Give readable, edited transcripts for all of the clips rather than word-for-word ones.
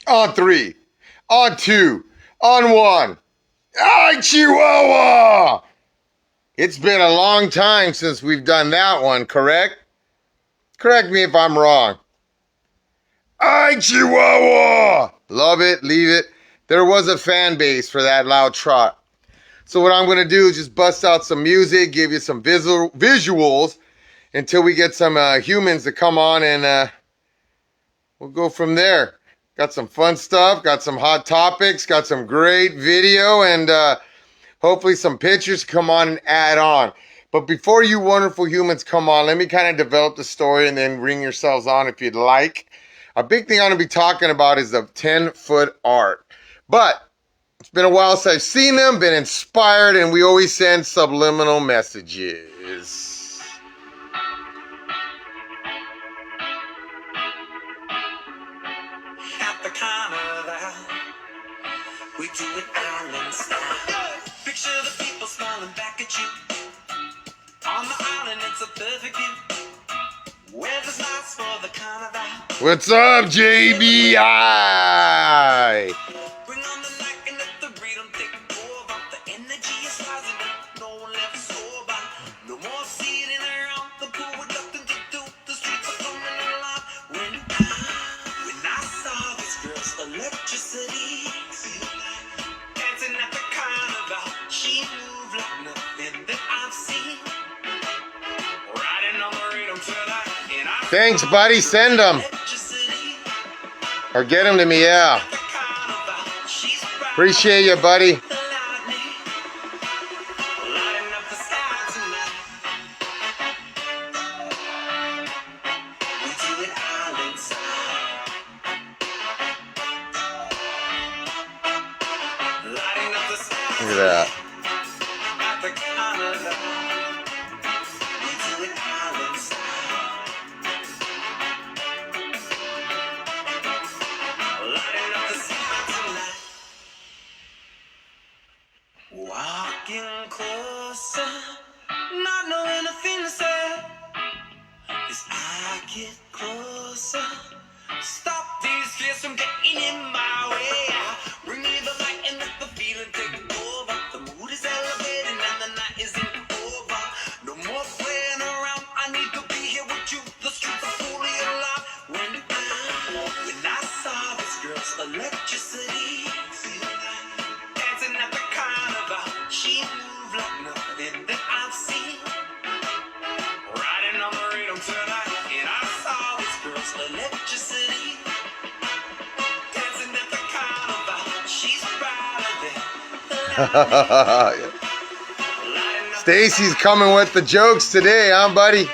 On three. On two. On one. Ay, Chihuahua! It's been a long time since we've done that one, correct? Correct me if I'm wrong. Ay, Chihuahua! Love it, leave it. There was a fan base for that loud trot. So what I'm going to do is just bust out some music, give you some visuals until we get some humans to come on, and we'll go from there. Got some fun stuff, got some hot topics, got some great video, and hopefully some pictures come on and add on. But before you wonderful humans come on, let me kind of develop the story and then bring yourselves on if you'd like. A big thing I'm going to be talking about is the 10-foot art. But it's been a while since I've seen them, been inspired, and we always send subliminal messages. At the carnival, we do it island style. Picture the people smiling back at you. On the island, it's a perfect view. Weather's nice for the carnival. What's up, JBI? Bring on the light and let the rhythm take over. The energy is rising up, no one left sober. No more sitting around the pool with nothing to do. The streets are coming alive. When I saw this girl's electricity, dancing at the carnival, she moved like nothing that I've seen. Riding on the rhythm tonight, and I Thanks, buddy. Send them. Or get them to me, yeah. Appreciate you, buddy. Look at that. Walking closer, not knowing a thing to say. As I get closer, stop these fears from getting in my way. Bring me the light and let the feeling take over. The mood is elevating and the night isn't over. No more playing around, I need to be here with you. The streets are fully alive. When I saw this girl's electricity, dancing at the carnival, she moved like nothing that I've seen. Riding on the rhythm tonight, and I saw this girl's electricity. Dancing at the carnival, she's brighter than Stacy's coming with the jokes today, huh, buddy?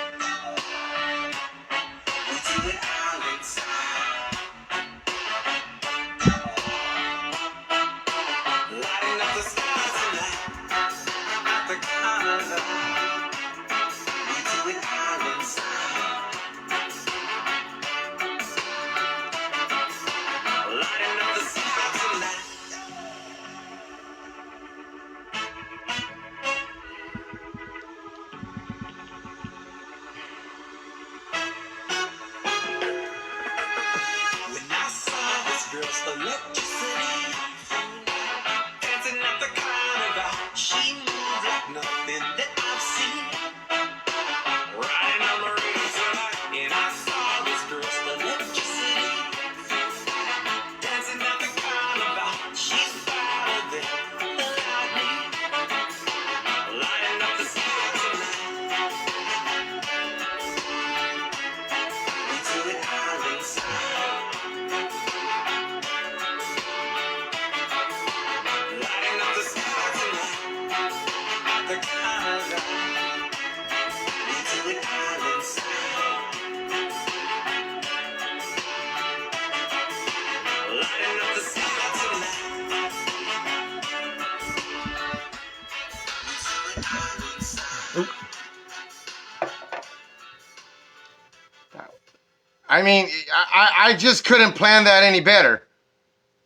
I mean, I just couldn't plan that any better.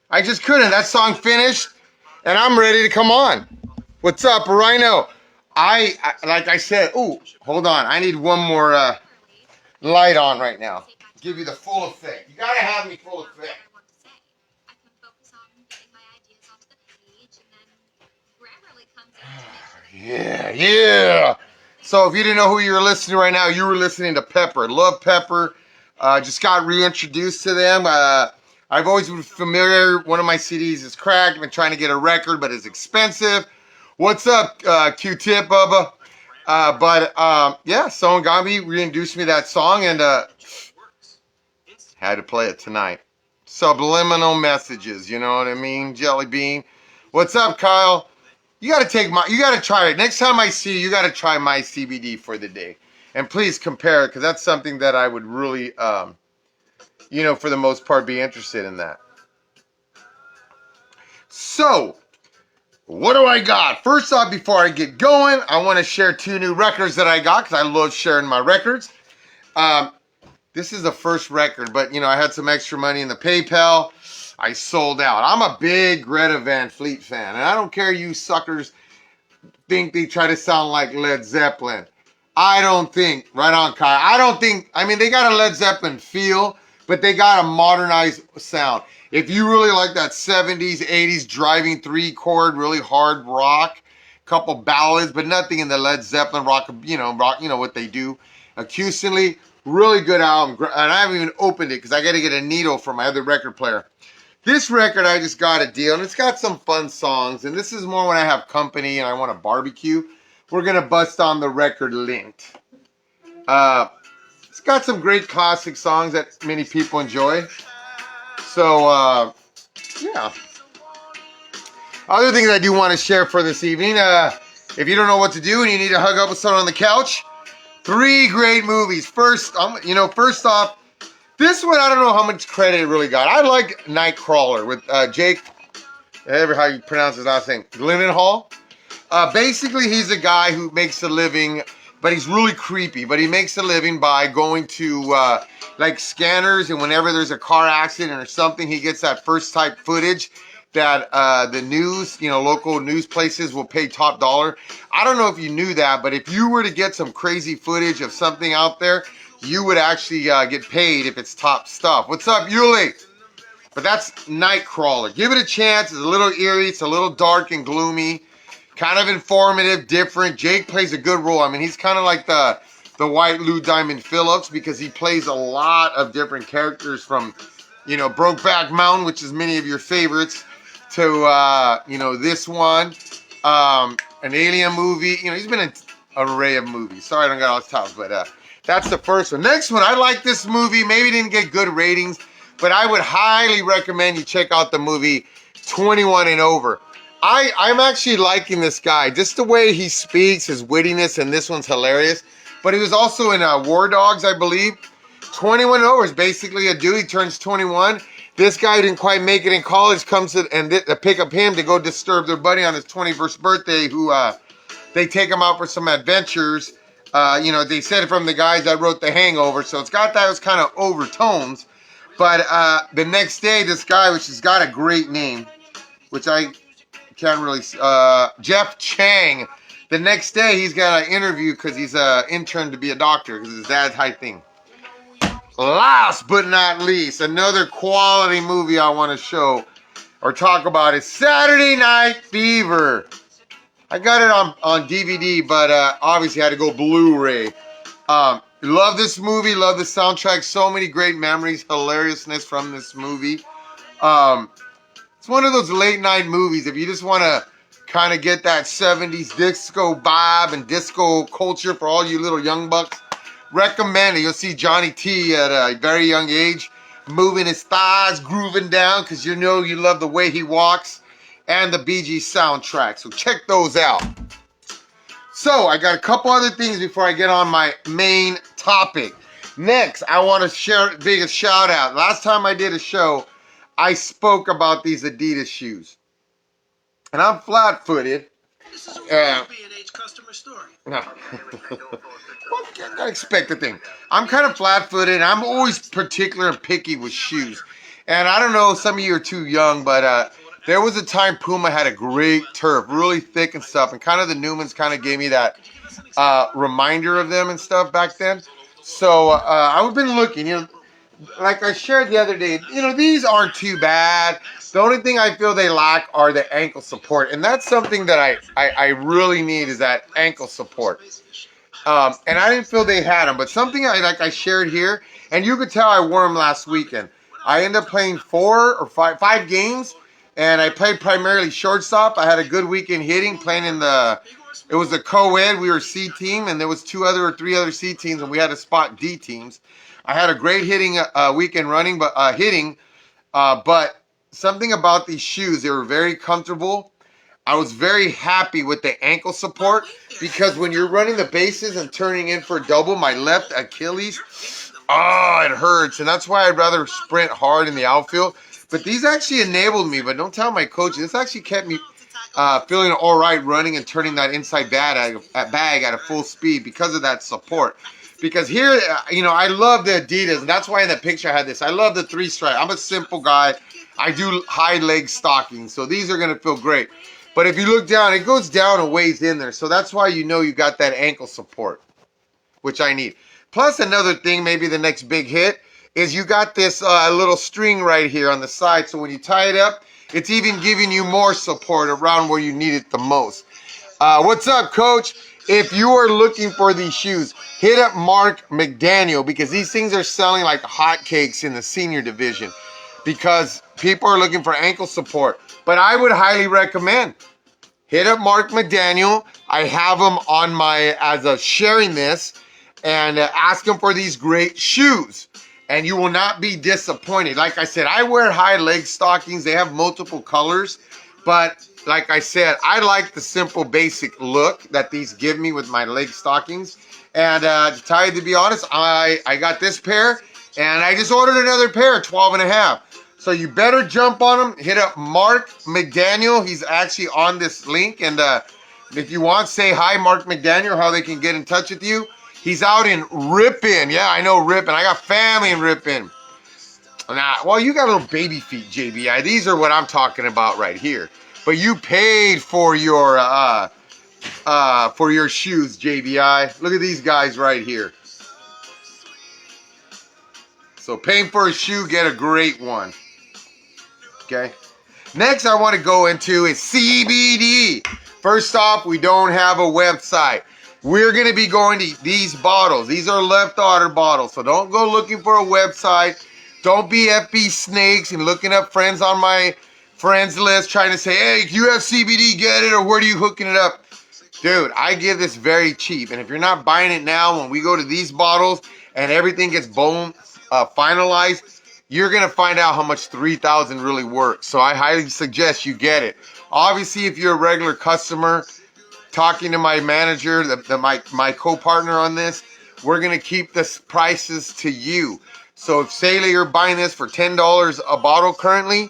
I just couldn't. That song finished, and I'm ready to come on. What's up, Rhino? Like I said, ooh, hold on. I need one more light on right now. Give you the full effect. You gotta have me full effect. Yeah, yeah. So if you didn't know who you were listening to right now, you were listening to Pepper. Love Pepper. Just got reintroduced to them. I've always been familiar. One of my CDs is cracked. I've been trying to get a record, but it's expensive. What's up, Q-Tip, Bubba? Yeah, someone got me, reintroduced me to that song, and had to play it tonight. Subliminal messages, you know what I mean? Jelly Bean. What's up, Kyle? You gotta try it. Next time I see you, you gotta try my CBD for the day. And please compare it, because that's something that I would really, for the most part, be interested in that. So, what do I got? First off, before I get going, I want to share 2 new records that I got, because I love sharing my records. This is the first record, but, I had some extra money in the PayPal. I sold out. I'm a big Greta Van Fleet fan, and I don't care you suckers think they try to sound like Led Zeppelin. I don't think, right on, Kyle. They got a Led Zeppelin feel, but they got a modernized sound. If you really like that 70s, 80s driving 3-chord, really hard rock, couple ballads, but nothing in the Led Zeppelin rock, what they do. Acoustically, really good album. And I haven't even opened it because I got to get a needle for my other record player. This record, I just got a deal, and it's got some fun songs, and this is more when I have company and I want to barbecue. We're going to bust on the record Lint. It's got some great classic songs that many people enjoy. So, yeah. Other things I do want to share for this evening, if you don't know what to do and you need to hug up with someone on the couch, 3 great movies. First off, this one, I don't know how much credit it really got. I like Nightcrawler with Jake, whatever how you pronounce his last name, Gyllenhaal. Basically, he's a guy who makes a living, but he's really creepy. But he makes a living by going to scanners, and whenever there's a car accident or something, he gets that first type footage that the news, local news places will pay top dollar. I don't know if you knew that, but if you were to get some crazy footage of something out there, you would actually get paid if it's top stuff. What's up, Yuli? But that's Nightcrawler. Give it a chance. It's a little eerie. It's a little dark and gloomy. Kind of informative, different. Jake plays a good role. He's kind of like the white Lou Diamond Phillips, because he plays a lot of different characters from, Brokeback Mountain, which is many of your favorites, to, this one, an Alien movie. He's been in an array of movies. Sorry I don't got all the titles, but that's the first one. Next one, I like this movie. Maybe didn't get good ratings, but I would highly recommend you check out the movie 21 and Over. I'm actually liking this guy. Just the way he speaks, his wittiness, and this one's hilarious. But he was also in War Dogs, I believe. 21 and Over is basically a dude. He turns 21. This guy didn't quite make it in college, comes to pick up him to go disturb their buddy on his 21st birthday, who they take him out for some adventures. They said it from the guys that wrote The Hangover, so it's got those kind of overtones. But the next day, this guy, which has got a great name, which I can't really, Jeff Chang. The next day, he's got an interview because he's an intern to be a doctor, because his dad's high thing. Last but not least, another quality movie I want to show or talk about is Saturday Night Fever. I got it on DVD, but obviously I had to go Blu-ray. Love this movie, love the soundtrack. So many great memories, hilariousness from this movie. It's one of those late night movies. If you just want to kind of get that 70s disco vibe and disco culture for all you little young bucks, recommend it. You'll see Johnny T at a very young age moving his thighs, grooving down, because you love the way he walks, and the Bee Gees soundtrack. So check those out. So I got a couple other things before I get on my main topic. Next, I want to share a big shout out. Last time I did a show, I spoke about these Adidas shoes. And I'm flat-footed. This is a B&H customer story. No. I expect the thing. I'm kind of flat-footed, and I'm always particular and picky with shoes. And I don't know, some of you are too young, but there was a time Puma had a great turf, really thick and stuff, and kind of the Newmans kind of gave me that reminder of them and stuff back then. So I've been looking, like I shared the other day, these aren't too bad. The only thing I feel they lack are the ankle support, and that's something that I really need is that ankle support. And I didn't feel they had them, but something I shared here, and you could tell I wore them last weekend. I ended up playing 4 or 5 games, and I played primarily shortstop. I had a good weekend hitting, playing in it was a co-ed. We were C team, and there was 2 or 3 other C teams, and we had to spot D teams. I had a great hitting weekend running, but but something about these shoes, they were very comfortable. I was very happy with the ankle support because when you're running the bases and turning in for a double, my left Achilles, it hurts. And that's why I'd rather sprint hard in the outfield. But these actually enabled me, but don't tell my coach, this actually kept me feeling all right running and turning that inside bag at a full speed because of that support. Because here, I love the Adidas, and that's why in that picture I had this. I love the 3-stripe. I'm a simple guy. I do high leg stockings, so these are going to feel great. But if you look down, it goes down a ways in there. So that's why you got that ankle support, which I need. Plus another thing, maybe the next big hit, is you got this little string right here on the side. So when you tie it up, it's even giving you more support around where you need it the most. What's up, Coach? If you are looking for these shoes, hit up Mark McDaniel because these things are selling like hotcakes in the senior division because people are looking for ankle support. But I would highly recommend hit up Mark McDaniel. I have him on as a sharing this and ask him for these great shoes. And you will not be disappointed. Like I said, I wear high leg stockings. They have multiple colors. But like I said, I like the simple basic look that these give me with my leg stockings. And to be honest, I got this pair and I just ordered another pair, 12 and a half. So you better jump on them. Hit up Mark McDaniel. He's actually on this link. And if you want, say hi, Mark McDaniel, how they can get in touch with you. He's out in Ripon. Yeah, I know Ripon. I got family in Ripon. Well, you got little baby feet, JBI. These are what I'm talking about right here. But you paid for your shoes, JBI. Look at these guys right here. So paying for a shoe, get a great one. Okay. Next I want to go into is CBD. First off, we don't have a website. We're going to be going to these bottles. These are left order bottles. So don't go looking for a website. Don't be FB snakes and looking up friends on my friends list trying to say, hey, if you have CBD, get it, or where are you hooking it up? Dude, I give this very cheap. And if you're not buying it now, when we go to these bottles and everything gets finalized, you're going to find out how much 3,000 really works. So I highly suggest you get it. Obviously, if you're a regular customer, talking to my manager, my co-partner on this, we're going to keep the prices to you. So if say you're buying this for $10 a bottle currently,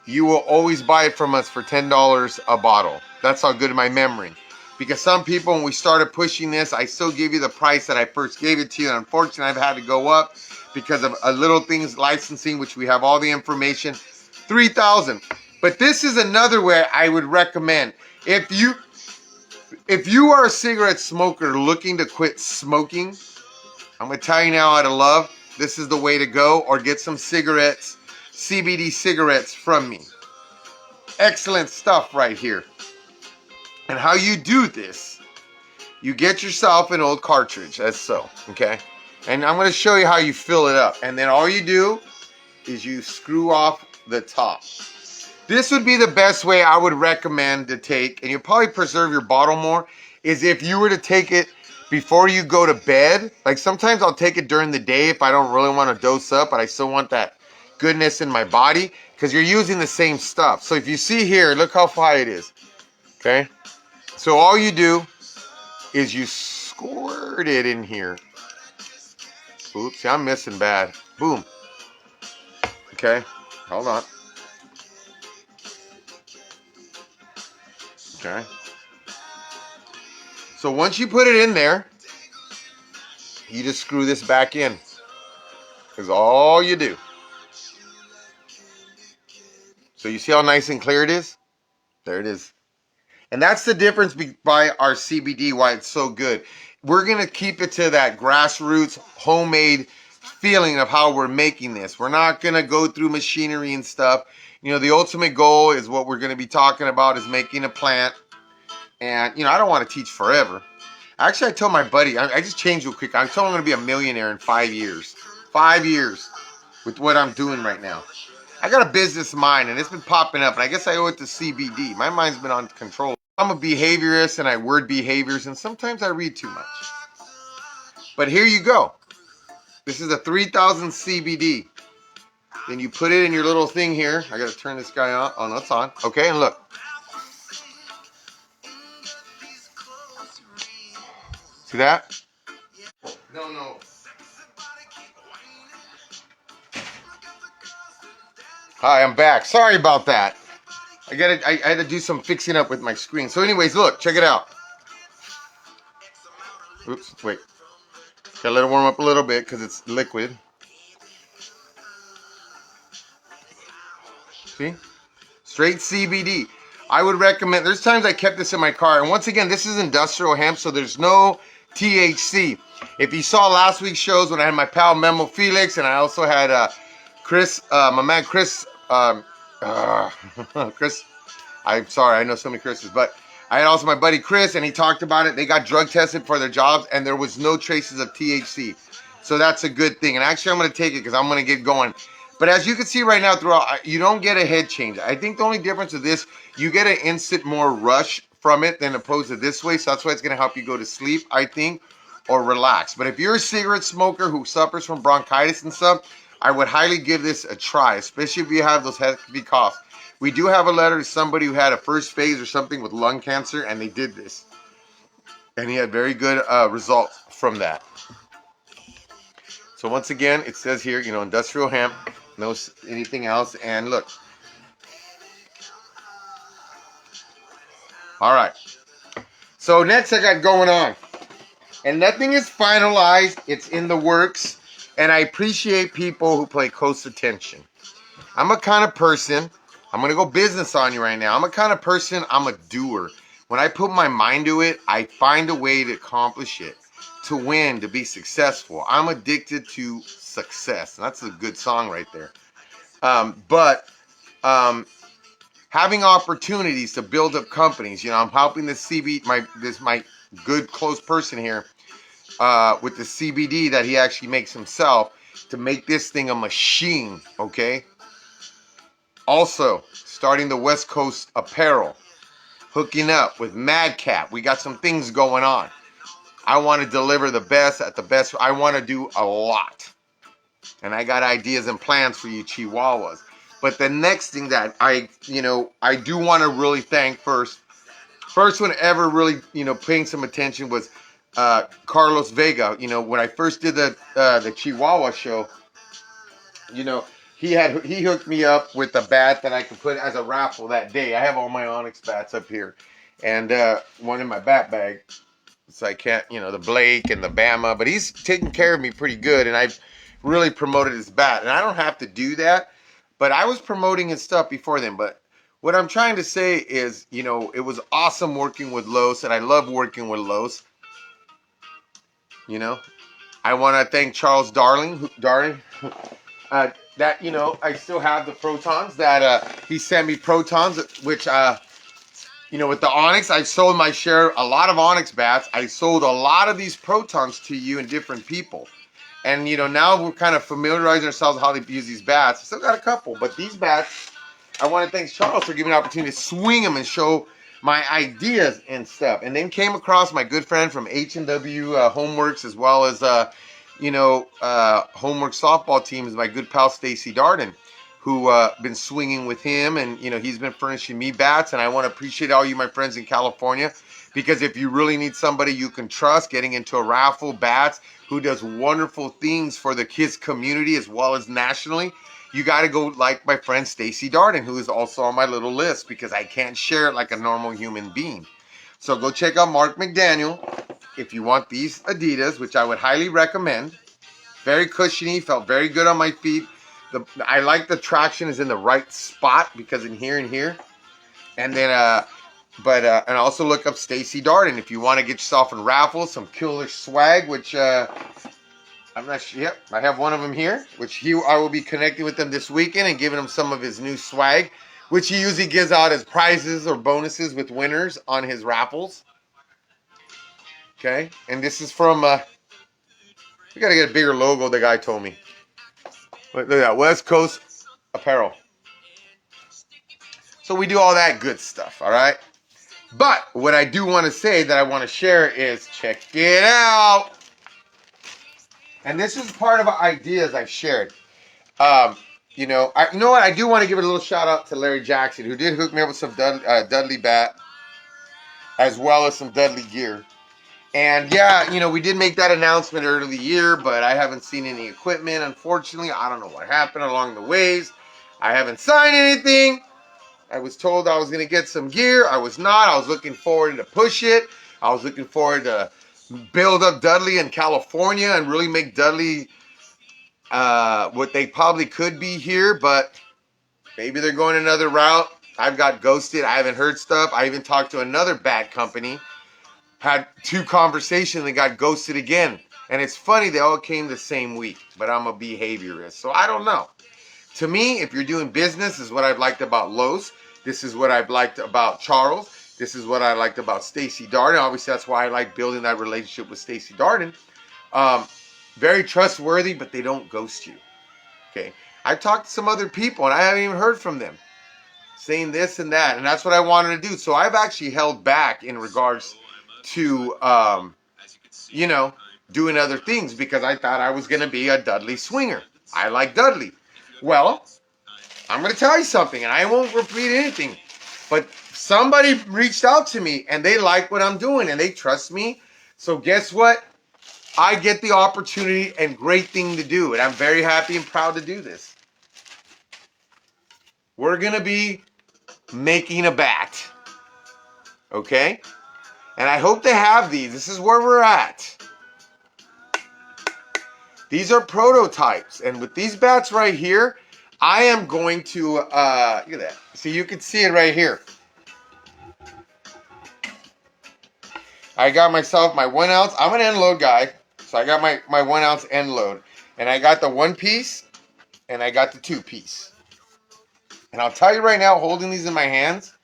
you will always buy it from us for $10 a bottle. That's how good my memory. Because some people, when we started pushing this, I still give you the price that I first gave it to you. And unfortunately, I've had to go up because of a little things licensing, which we have all the information. 3,000. But this is another way I would recommend. If you are a cigarette smoker looking to quit smoking, I'm going to tell you now out of love, this is the way to go. Or get some cigarettes, CBD cigarettes from me. Excellent stuff right here. And how you do this, you get yourself an old cartridge, as so, okay? And I'm going to show you how you fill it up. And then all you do is you screw off the top. This would be the best way I would recommend to take, and you'll probably preserve your bottle more, is if you were to take it before you go to bed. Like sometimes I'll take it during the day if I don't really want to dose up, but I still want that goodness in my body, because you're using the same stuff. So if you see here, look how high it is, okay? So all you do is you squirt it in here. Oops, I'm missing bad. Boom. Okay, hold on. Okay. So once you put it in there, you just screw this back in. Is all you do. So you see how nice and clear it is? There it is. And that's the difference by our CBD, why it's so good. We're going to keep it to that grassroots, homemade feeling of how we're making this. We're not going to go through machinery and stuff. You know, the ultimate goal is what we're going to be talking about is making a plant. And, you know, I don't want to teach forever. Actually, I told my buddy, I just changed real quick. I told him I'm going to be a millionaire in 5 years. 5 years with what I'm doing right now. I got a business mind, and it's been popping up, and I guess I owe it to CBD. My mind's been on control. I'm a behaviorist, and I word behaviors, and sometimes I read too much. But here you go. This is a 3000 CBD. Then you put it in your little thing here. I got to turn this guy on. Oh, no, it's on. Okay, and look. See that? No. Hi, I'm back. Sorry about that. I had to do some fixing up with my screen. So anyways, look, check it out. Oops, wait. Gotta let it warm up a little bit because it's liquid. See? Straight CBD. I would recommend, there's times I kept this in my car. And once again, this is industrial hemp, so there's no THC. If you saw last week's shows when I had my pal Memo Felix, and I also had Chris, my man Chris, Chris, I'm sorry, I know so many Chris's, but I had also my buddy Chris, and he talked about it. They got drug tested for their jobs, and there was no traces of THC. So that's a good thing. And actually, I'm going to take it because I'm going to get going. But as you can see right now, throughout, you don't get a head change. I think the only difference with this, you get an instant more rush from it than opposed to this way. So that's why it's going to help you go to sleep, I think, or relax. But if you're a cigarette smoker who suffers from bronchitis and stuff, I would highly give this a try, especially if you have those heavy coughs. We do have a letter to somebody who had a first phase or something with lung cancer, and they did this. And he had very good results from that. So once again, it says here, you know, industrial hemp, no anything else. And look. All right. So next I got going on. And nothing is finalized. It's in the works. And I appreciate people who pay close attention. I'm a kind of person, I'm going to go business on you right now. I'm a kind of person, I'm a doer. When I put my mind to it, I find a way to accomplish it, to win, to be successful. I'm addicted to success. And that's a good song right there. But having opportunities to build up companies, you know, I'm helping this my good close person here with the CBD that he actually makes himself to make this thing a machine, okay? Also, starting the West Coast apparel, hooking up with Madcap. We got some things going on. I want to deliver the best at the best. I want to do a lot. And I got ideas and plans for you Chihuahuas. But the next thing that I do want to really thank first one ever really, paying some attention was Carlos Vega. You know, when I first did the Chihuahua show, he hooked me up with a bat that I could put as a raffle that day. I have all my Onyx bats up here, and one in my bat bag. So I can't, the Blake and the Bama, but he's taking care of me pretty good, and I've really promoted his bat, and I don't have to do that, but I was promoting his stuff before then. But what I'm trying to say is, it was awesome working with Los, and I love working with Los. I want to thank Charles Darling, that, I still have the protons that he sent me protons, which, with the Onyx, I sold my share, a lot of Onyx bats. I sold a lot of these protons to you and different people. And, now we're kind of familiarizing ourselves with how to use these bats. I still got a couple, but these bats, I want to thank Charles for giving me an opportunity to swing them and show my ideas and stuff. And then came across my good friend from H&W Homeworks, as well as, Homework softball team is my good pal Stacy Darden, who been swinging with him, and he's been furnishing me bats. And I want to appreciate all you, my friends in California, because if you really need somebody you can trust getting into a raffle bats, who does wonderful things for the kids community as well as nationally, you got to go like my friend Stacy Darden, who is also on my little list, because I can't share it like a normal human being. So go check out Mark McDaniel if you want these Adidas, which I would highly recommend. Very cushiony, felt very good on my feet. I like the traction is in the right spot, because in here and here. And then, and also look up Stacy Darden if you want to get yourself in raffles, some killer swag, which I'm not sure. Yep, I have one of them here, which I will be connecting with them this weekend and giving him some of his new swag, which he usually gives out as prizes or bonuses with winners on his raffles. Okay, and this is from. We gotta get a bigger logo. The guy told me. Look at that, West Coast Apparel. So we do all that good stuff. All right. But what I do want to say that I want to share is check it out. And this is part of ideas I've shared. You know what? I do want to give a little shout out to Larry Jackson, who did hook me up with some Dudley bat, as well as some Dudley gear. And yeah, we did make that announcement earlier in the year, but I haven't seen any equipment. Unfortunately, I don't know what happened along the ways. I haven't signed anything. I was told I was going to get some gear. I was not. I was looking forward to push it. I was looking forward to build up Dudley in California and really make Dudley what they probably could be here, but maybe they're going another route. I've got ghosted. I haven't heard stuff. I even talked to another bat company. Had 2 conversations and got ghosted again. And it's funny, they all came the same week. But I'm a behaviorist, so I don't know. To me, if you're doing business, this is what I've liked about Lowe's. This is what I've liked about Charles. This is what I liked about Stacy Darden. Obviously, that's why I like building that relationship with Stacy Darden. Very trustworthy, but they don't ghost you. Okay. I've talked to some other people, and I haven't even heard from them saying this and that. And that's what I wanted to do. So I've actually held back in regards to, doing other things because I thought I was going to be a Dudley swinger. I like Dudley. Well, I'm going to tell you something, and I won't repeat anything. But somebody reached out to me, and they like what I'm doing, and they trust me. So guess what? I get the opportunity and great thing to do, and I'm very happy and proud to do this. We're going to be making a bat. Okay? And I hope to have these. This is where we're at. These are prototypes. And with these bats right here, I am going to, look at that. See, you can see it right here. I got myself my 1 ounce. I'm an end load guy. So I got my 1 ounce end load. And I got the 1 piece. And I got the 2 piece. And I'll tell you right now, holding these in my hands,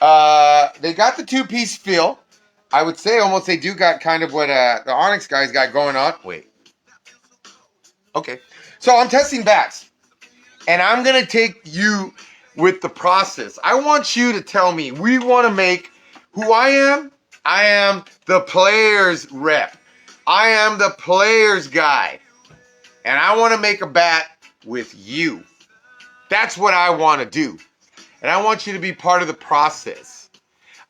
they got the 2 piece feel. I would say almost they do got kind of what the Onyx guys got going on. Wait. Okay. So I'm testing bats. And I'm going to take you with the process. I want you to tell me, we want to make who I am. I am the player's rep. I am the player's guy. And I want to make a bat with you. That's what I want to do. And I want you to be part of the process.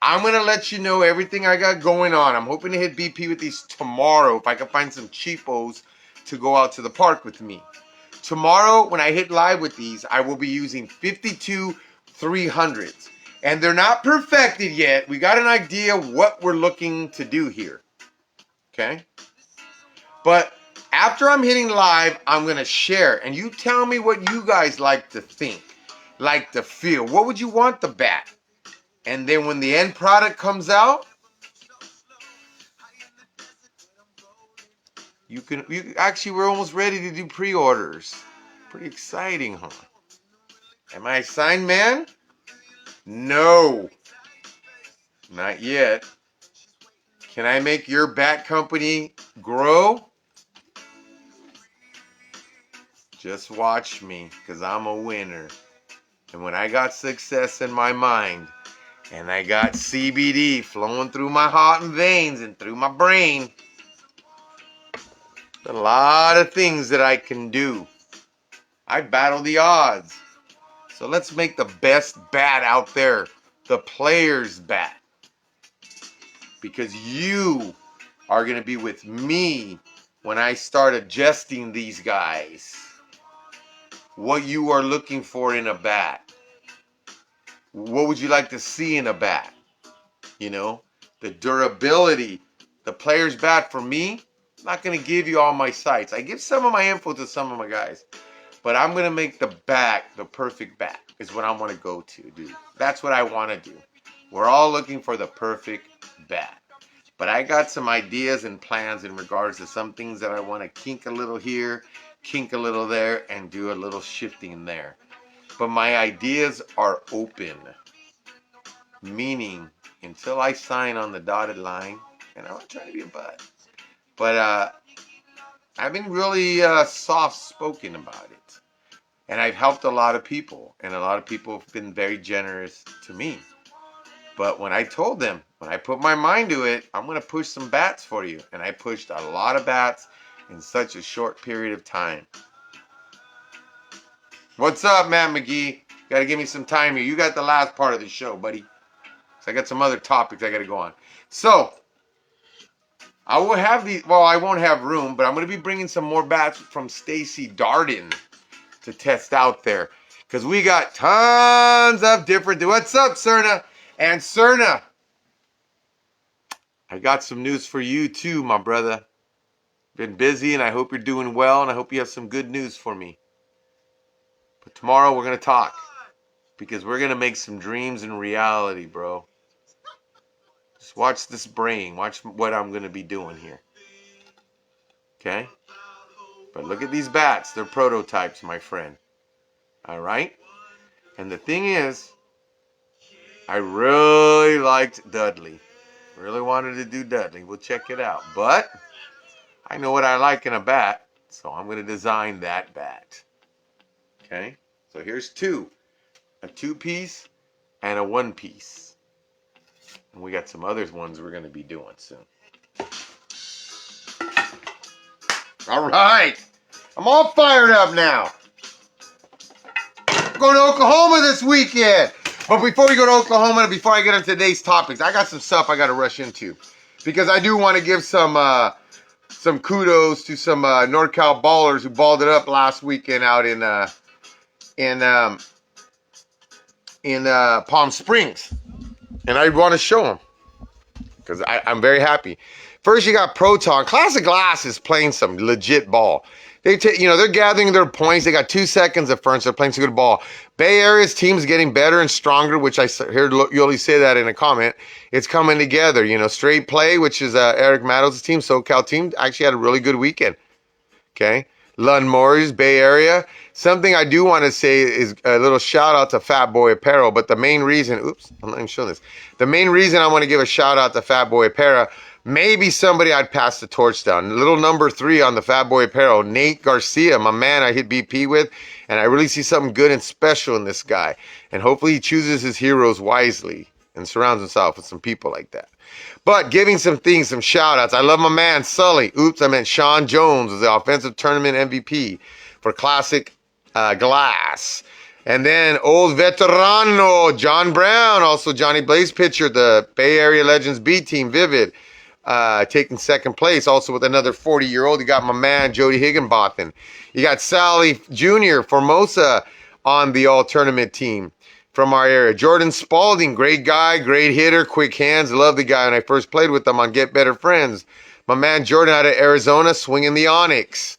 I'm going to let you know everything I got going on. I'm hoping to hit BP with these tomorrow if I can find some cheapos to go out to the park with me. Tomorrow, when I hit live with these, I will be using 52 300s. And they're not perfected yet. We got an idea what we're looking to do here. Okay? But after I'm hitting live, I'm going to share. And you tell me what you guys like to think, like to feel. What would you want the bat? And then when the end product comes out, actually, we're almost ready to do pre-orders. Pretty exciting, huh? Am I a signed man? No. Not yet. Can I make your bat company grow? Just watch me, because I'm a winner. And when I got success in my mind, and I got CBD flowing through my heart and veins and through my brain, a lot of things that I can do. I battle the odds. So let's make the best bat out there, the player's bat. Because you are going to be with me when I start adjusting these guys. What you are looking for in a bat. What would you like to see in a bat? The durability. The player's bat for me, I'm not going to give you all my sites. I give some of my info to some of my guys. But I'm going to make the bat the perfect bat is what I want to go to, dude. That's what I want to do. We're all looking for the perfect bat. But I got some ideas and plans in regards to some things that I want to kink a little here, kink a little there, and do a little shifting there. But my ideas are open, meaning until I sign on the dotted line, and I'm not trying to be a butt, but I've been really soft-spoken about it. And I've helped a lot of people, and a lot of people have been very generous to me. But when I told them, when I put my mind to it, I'm going to push some bats for you. And I pushed a lot of bats in such a short period of time. What's up, Matt McGee? Got to give me some time here. You got the last part of the show, buddy. So I got some other topics I got to go on. So, I will have these, well, I won't have room, but I'm going to be bringing some more bats from Stacy Darden to test out there. Because we got tons of different, what's up, Cerna? And Cerna, I got some news for you too, my brother. Been busy, and I hope you're doing well, and I hope you have some good news for me. But tomorrow we're going to talk, because we're going to make some dreams and reality, bro. Just watch this brain. Watch what I'm going to be doing here. Okay? But look at these bats. They're prototypes, my friend. All right? And the thing is, I really liked Dudley. Really wanted to do Dudley. We'll check it out. But I know what I like in a bat, so I'm going to design that bat. Okay? So here's two. A two-piece and a one-piece. And we got some other ones we're going to be doing soon. All right. I'm all fired up now. I'm going to Oklahoma this weekend. But before we go to Oklahoma, before I get into today's topics, I got some stuff I got to rush into. Because I do want to give some kudos to some NorCal ballers who balled it up last weekend out in Palm Springs. And I want to show them. Because I'm very happy. First, you got Proton. Classic Glass is playing some legit ball. They're gathering their points. They got 2 seconds at first. They're playing some good ball. Bay Area's team's getting better and stronger, which I heard Yoli say that in a comment. It's coming together. Straight Play, which is Eric Maddow's team, SoCal team, actually had a really good weekend. Okay? Lund Morris, Bay Area. Something I do want to say is a little shout out to Fat Boy Apparel, but the main reason, I'm not even showing this. The main reason I want to give a shout out to Fat Boy Apparel, maybe somebody I'd pass the torch down. Little number 3 on the Fat Boy Apparel, Nate Garcia, my man I hit BP with, and I really see something good and special in this guy. And hopefully he chooses his heroes wisely and surrounds himself with some people like that. But giving some things, some shout outs. I love my man Sully. I meant Sean Jones was the offensive tournament MVP for Classic Glass. And then old veterano John Brown, also Johnny Blaze pitcher, the Bay Area Legends B team, Vivid, taking second place, also with another 40-year-old. You got my man Jody Higginbotham. You got Sally Jr. Formosa on the all-tournament team from our area. Jordan Spalding, great guy, great hitter, quick hands. Love the guy when I first played with him on Get Better Friends. My man Jordan out of Arizona, swinging the Onyx.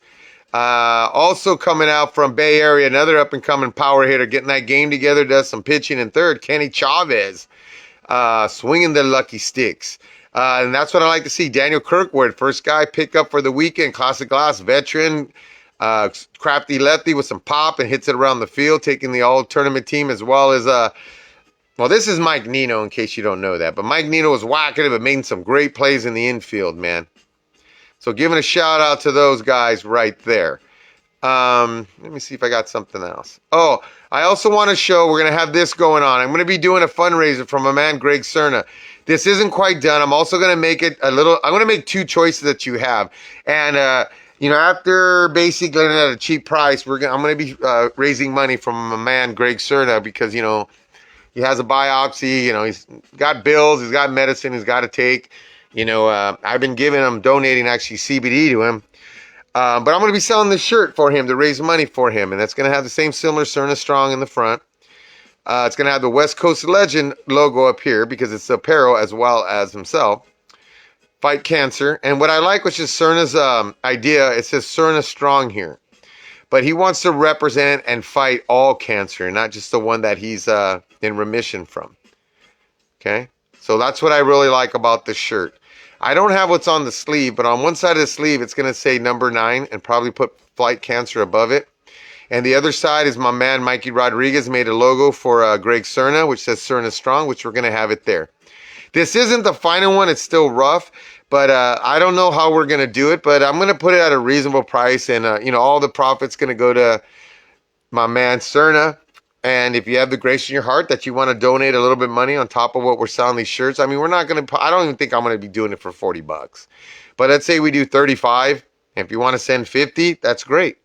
Also coming out from Bay Area, another up-and-coming power hitter, getting that game together, does some pitching in third. Kenny Chavez, swinging the lucky sticks. And that's what I like to see. Daniel Kirkwood, first guy pick up for the weekend. Classic Glass veteran. Crafty lefty with some pop and hits it around the field, taking the all-tournament team as well as, well, this is Mike Nino in case you don't know that. But Mike Nino was whacking it, but making some great plays in the infield, man. So giving a shout out to those guys right there. Let me see if I got something else. Oh, I also want to show, we're going to have this going on. I'm going to be doing a fundraiser for my man Greg Cerna. This isn't quite done. I'm also going to make it I'm going to make 2 choices that you have. And, after basically getting it at a cheap price, I'm going to be raising money from my man Greg Cerna because, he has a biopsy, he's got bills, he's got medicine he's got to take. I've been donating actually CBD to him. But I'm going to be selling this shirt for him to raise money for him. And that's going to have the same similar Cerna Strong in the front. It's going to have the West Coast Legend logo up here because it's apparel as well as himself. Fight cancer. And what I like, which is Cerna's idea, it says Cerna Strong here. But he wants to represent and fight all cancer, not just the one that he's in remission from. Okay? So that's what I really like about this shirt. I don't have what's on the sleeve, but on one side of the sleeve, it's going to say number 9 and probably put Flight Cancer above it. And the other side is my man Mikey Rodriguez made a logo for Greg Cerna, which says Cerna Strong, which we're going to have it there. This isn't the final one. It's still rough, but I don't know how we're going to do it, but I'm going to put it at a reasonable price. And, all the profit's going to go to my man Cerna. And if you have the grace in your heart that you want to donate a little bit of money on top of what we're selling these shirts, I mean, we're not going to, I don't even think I'm going to be doing it for $40. But let's say we do 35. And if you want to send 50, that's great.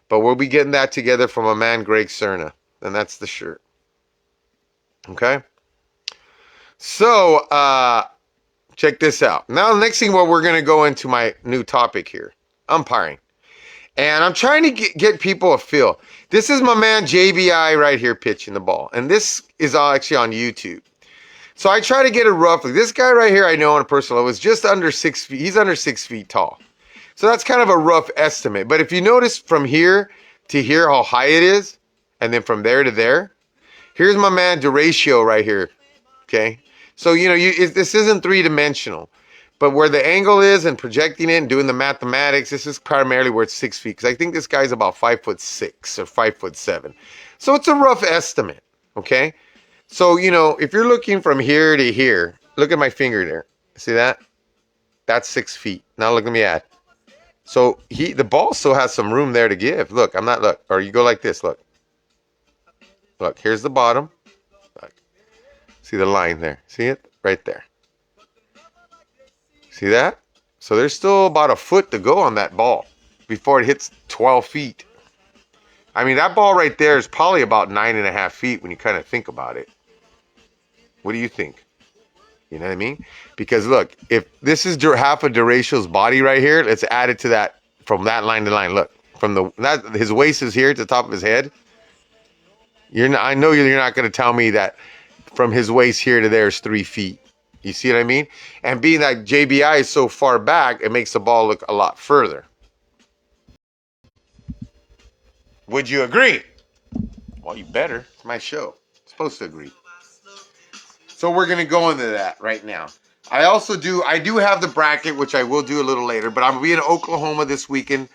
But we'll be getting that together from a man, Greg Cerna. And that's the shirt. Okay? So, check this out. Now, the next thing, we're going to go into my new topic here. Umpiring. And I'm trying to get people a feel. This is my man JBI right here pitching the ball. And this is actually on YouTube. So I try to get it roughly. This guy right here I know on a personal level is just under 6 feet. He's under 6 feet tall. So that's kind of a rough estimate. But if you notice from here to here how high it is, and then from there to there, here's my man Duratio right here. Okay? So, this isn't three-dimensional. But where the angle is and projecting it and doing the mathematics, this is primarily where it's 6 feet. Because I think this guy's about 5'6" or 5'7". So it's a rough estimate. Okay? So, if you're looking from here to here, look at my finger there. See that? That's 6 feet. Now look at me at. So the ball still has some room there to give. Look, or you go like this, look. Look, here's the bottom. Look. See the line there? See it? Right there. See that? So there's still about a foot to go on that ball before it hits 12 feet. I mean, that ball right there is probably about 9.5 feet when you kind of think about it. What do you think? You know what I mean? Because look, if this is half of Duratio's body right here, let's add it to that from that line to line. Look, his waist is here to the top of his head. I know you're not going to tell me that from his waist here to there is 3 feet. You see what I mean? And being that JBI is so far back, it makes the ball look a lot further. Would you agree? Well, you better. It's my show. I'm supposed to agree. So we're going to go into that right now. I do have the bracket, which I will do a little later, but I'm going to be in Oklahoma this weekend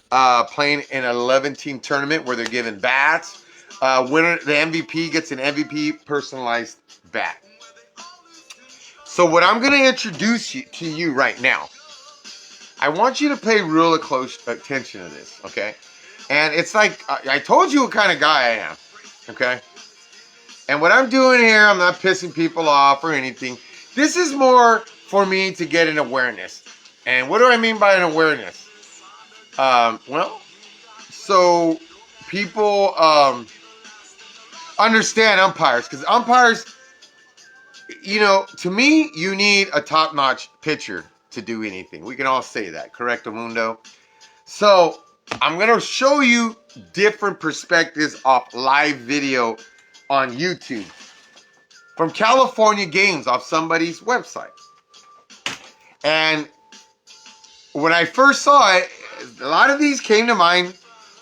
playing in an 11-team tournament where they're giving bats. Winner, the MVP gets an MVP personalized bat. So what I'm going to introduce to you right now, I want you to pay real close attention to this, okay? And it's like, I told you what kind of guy I am, okay? And what I'm doing here, I'm not pissing people off or anything. This is more for me to get an awareness. And what do I mean by an awareness? So people understand umpires. Because umpires, to me, you need a top-notch pitcher to do anything. We can all say that, correct, Mundo? So I'm going to show you different perspectives off live video on YouTube from California games off somebody's website. And when I first saw it, a lot of these came to mind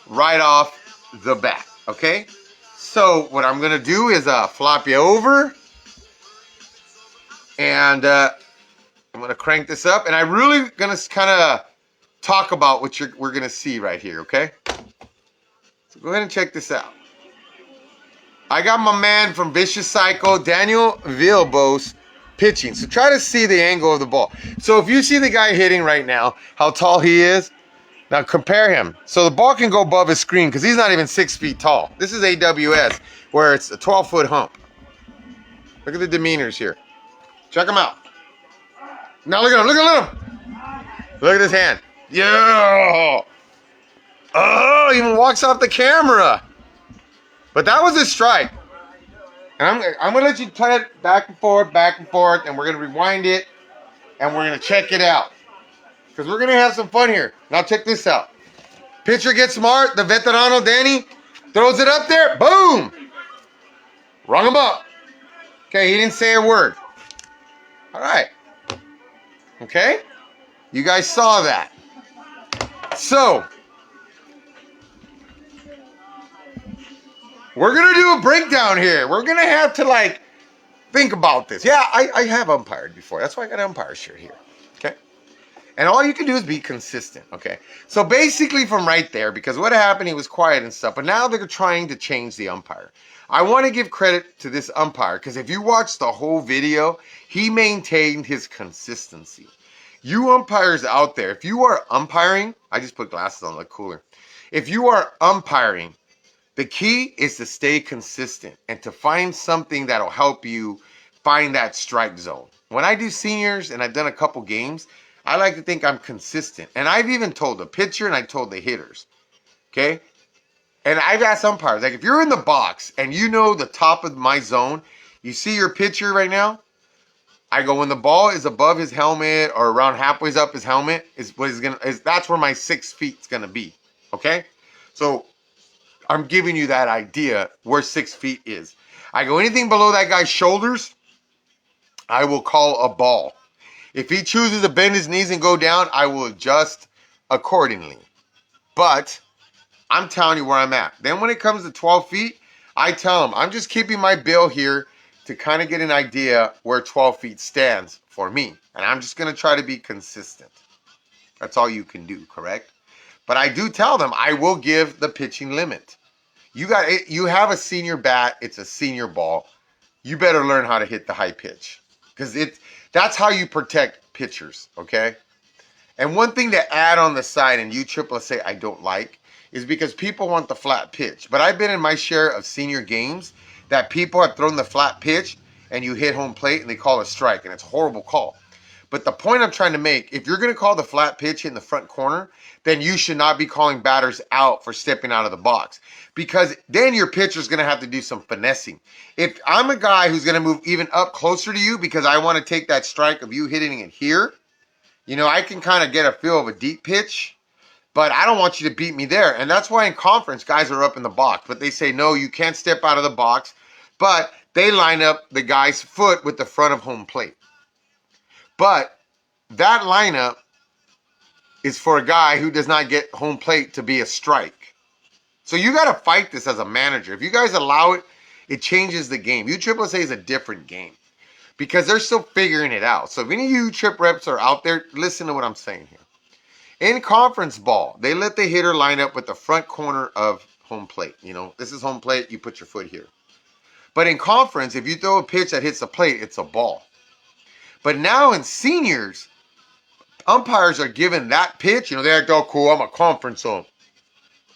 right off the bat, okay? So what I'm going to do is flop you over, and I'm going to crank this up, and I'm really going to kind of talk about what we're going to see right here, okay? So go ahead and check this out. I got my man from Vicious Psycho, Daniel Villalobos, pitching. So try to see the angle of the ball. So if you see the guy hitting right now, how tall he is, now compare him. So the ball can go above his screen because he's not even 6 feet tall. This is AWS, where it's a 12-foot hump. Look at the demeanors here. Check him out. Now look at him. Look at him. Look at his hand. Yeah. Oh, he even walks off the camera. But that was a strike. And I'm going to let you play it back and forth, and we're going to rewind it, and we're going to check it out. Because we're going to have some fun here. Now check this out. Pitcher gets smart. The veterano, Danny, throws it up there. Boom. Rung him up. Okay, he didn't say a word. All right. Okay? You guys saw that. So we're going to do a breakdown here. We're going to have to, think about this. Yeah, I have umpired before. That's why I got an umpire shirt here. Okay? And all you can do is be consistent, okay? So basically from right there, because what happened, he was quiet and stuff, but now they're trying to change the umpire. I want to give credit to this umpire, because if you watch the whole video, he maintained his consistency. You umpires out there, if you are umpiring, I just put glasses on, look cooler. If you are umpiring, the key is to stay consistent and to find something that'll help you find that strike zone. When I do seniors and I've done a couple games, I like to think I'm consistent. And I've even told the pitcher and I told the hitters. Okay? And I've asked umpires, like if you're in the box and you know the top of my zone, you see your pitcher right now, I go when the ball is above his helmet or around halfway up his helmet, that's where my 6 feet's gonna be. Okay? So I'm giving you that idea where 6 feet is. I go anything below that guy's shoulders, I will call a ball. If he chooses to bend his knees and go down, I will adjust accordingly. But I'm telling you where I'm at. Then when it comes to 12 feet, I tell him I'm just keeping my bill here to kind of get an idea where 12 feet stands for me. And I'm just going to try to be consistent. That's all you can do, correct? But I do tell them I will give the pitching limit. You have a senior bat, it's a senior ball. You better learn how to hit the high pitch. Because that's how you protect pitchers, okay? And one thing to add on the side, and you say I don't like, is because people want the flat pitch. But I've been in my share of senior games that people have thrown the flat pitch and you hit home plate and they call a strike, and it's a horrible call. But the point I'm trying to make, if you're going to call the flat pitch in the front corner, then you should not be calling batters out for stepping out of the box. Because then your pitcher's going to have to do some finessing. If I'm a guy who's going to move even up closer to you because I want to take that strike of you hitting it here, I can kind of get a feel of a deep pitch, but I don't want you to beat me there. And that's why in conference, guys are up in the box. But they say, no, you can't step out of the box. But they line up the guy's foot with the front of home plate. But that lineup is for a guy who does not get home plate to be a strike. So you got to fight this as a manager. If you guys allow it, it changes the game. USSSA is a different game because they're still figuring it out. So if any of you trip reps are out there, listen to what I'm saying here. In conference ball, they let the hitter line up with the front corner of home plate. This is home plate. You put your foot here. But in conference, if you throw a pitch that hits the plate, it's a ball. But now in seniors, umpires are given that pitch. They act all cool. I'm a conference ump.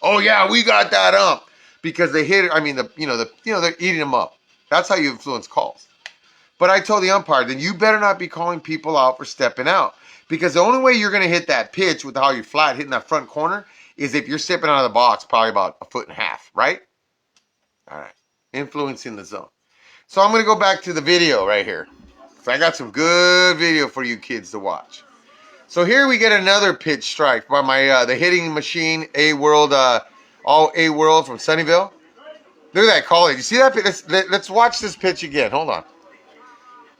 Oh yeah, we got that ump because they hit it. I mean, they're eating them up. That's how you influence calls. But I told the umpire, then you better not be calling people out for stepping out because the only way you're going to hit that pitch with how you're flat hitting that front corner is if you're stepping out of the box, probably about 1.5 feet, right? All right, influencing the zone. So I'm going to go back to the video right here. So I got some good video for you kids to watch. So here we get another pitch strike by my the hitting machine A-World, all A-World from Sunnyvale. Look at that call. You see that? Let's watch this pitch again. Hold on.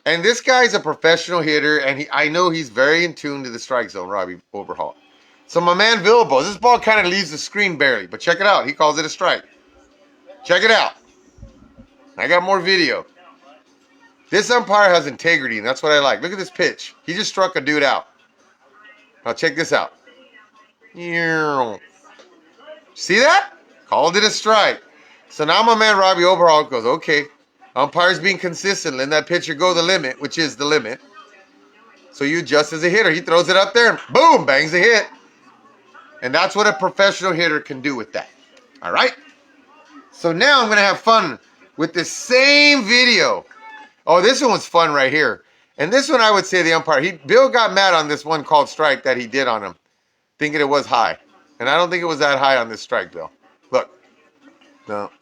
And this guy's a professional hitter, and I know he's very in tune to the strike zone, Robbie Overhaul. So my man Villalobos, this ball kind of leaves the screen barely, but check it out. He calls it a strike. Check it out. I got more video. This umpire has integrity, and that's what I like. Look at this pitch. He just struck a dude out. Now check this out. See that? Called it a strike. So now my man Robbie Overhaul goes, okay, umpire's being consistent, letting that pitcher go the limit, which is the limit. So you adjust as a hitter. He throws it up there and boom, bangs a hit. And that's what a professional hitter can do with that. All right? So now I'm going to have fun with the same video. Oh, this one was fun right here. And this one I would say the umpire, Bill got mad on this one called strike that he did on him, thinking it was high. And I don't think it was that high on this strike, Bill. Look. No.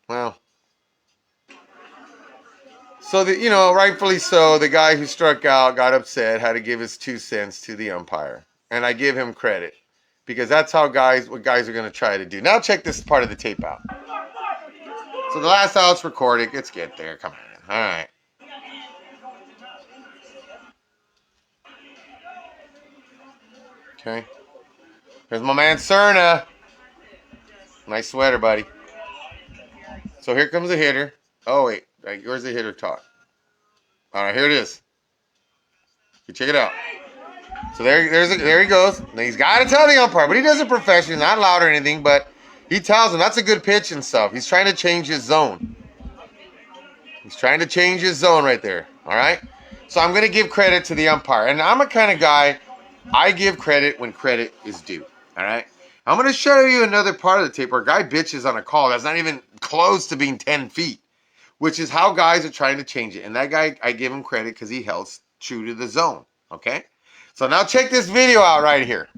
Well. So, rightfully so, the guy who struck out got upset, had to give his 2 cents to the umpire. And I give him credit. Because that's what guys are going to try to do. Now check this part of the tape out. So the last out's recorded. Let's get there. Come on. All right. Okay. There's my man Cerna. Nice sweater, buddy. So here comes the hitter. Oh, wait. Where's the hitter talk? All right, here it is. You check it out. So there he goes. Now he's got to tell the umpire, but he does it professionally, not loud or anything, but he tells him that's a good pitch and stuff. He's trying to change his zone. He's trying to change his zone right there. All right? So I'm going to give credit to the umpire. And I'm a kind of guy, I give credit when credit is due. All right? I'm going to show you another part of the tape where a guy bitches on a call that's not even close to being 10 feet, which is how guys are trying to change it. And that guy, I give him credit because he held true to the zone. Okay? So now check this video out right here.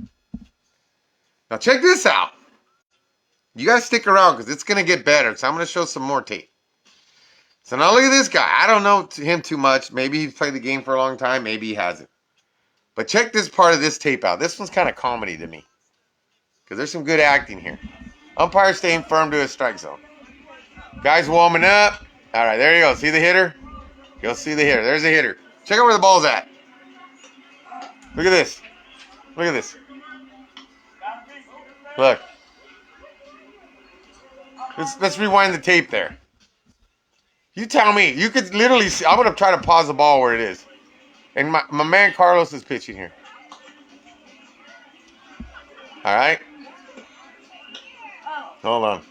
Now check this out. You got to stick around because it's going to get better. So I'm going to show some more tape. So now look at this guy. I don't know him too much. Maybe he's played the game for a long time. Maybe he hasn't. But check this part of this tape out. This one's kind of comedy to me. Because there's some good acting here. Umpire staying firm to his strike zone. Guy's warming up. All right, there you go. See the hitter? You'll see the hitter. There's the hitter. Check out where the ball's at. Look at this. Look at this. Look. Let's rewind the tape there. You tell me. You could literally see. I'm going to try to pause the ball where it is. And my man Carlos is pitching here. All right. Hold on.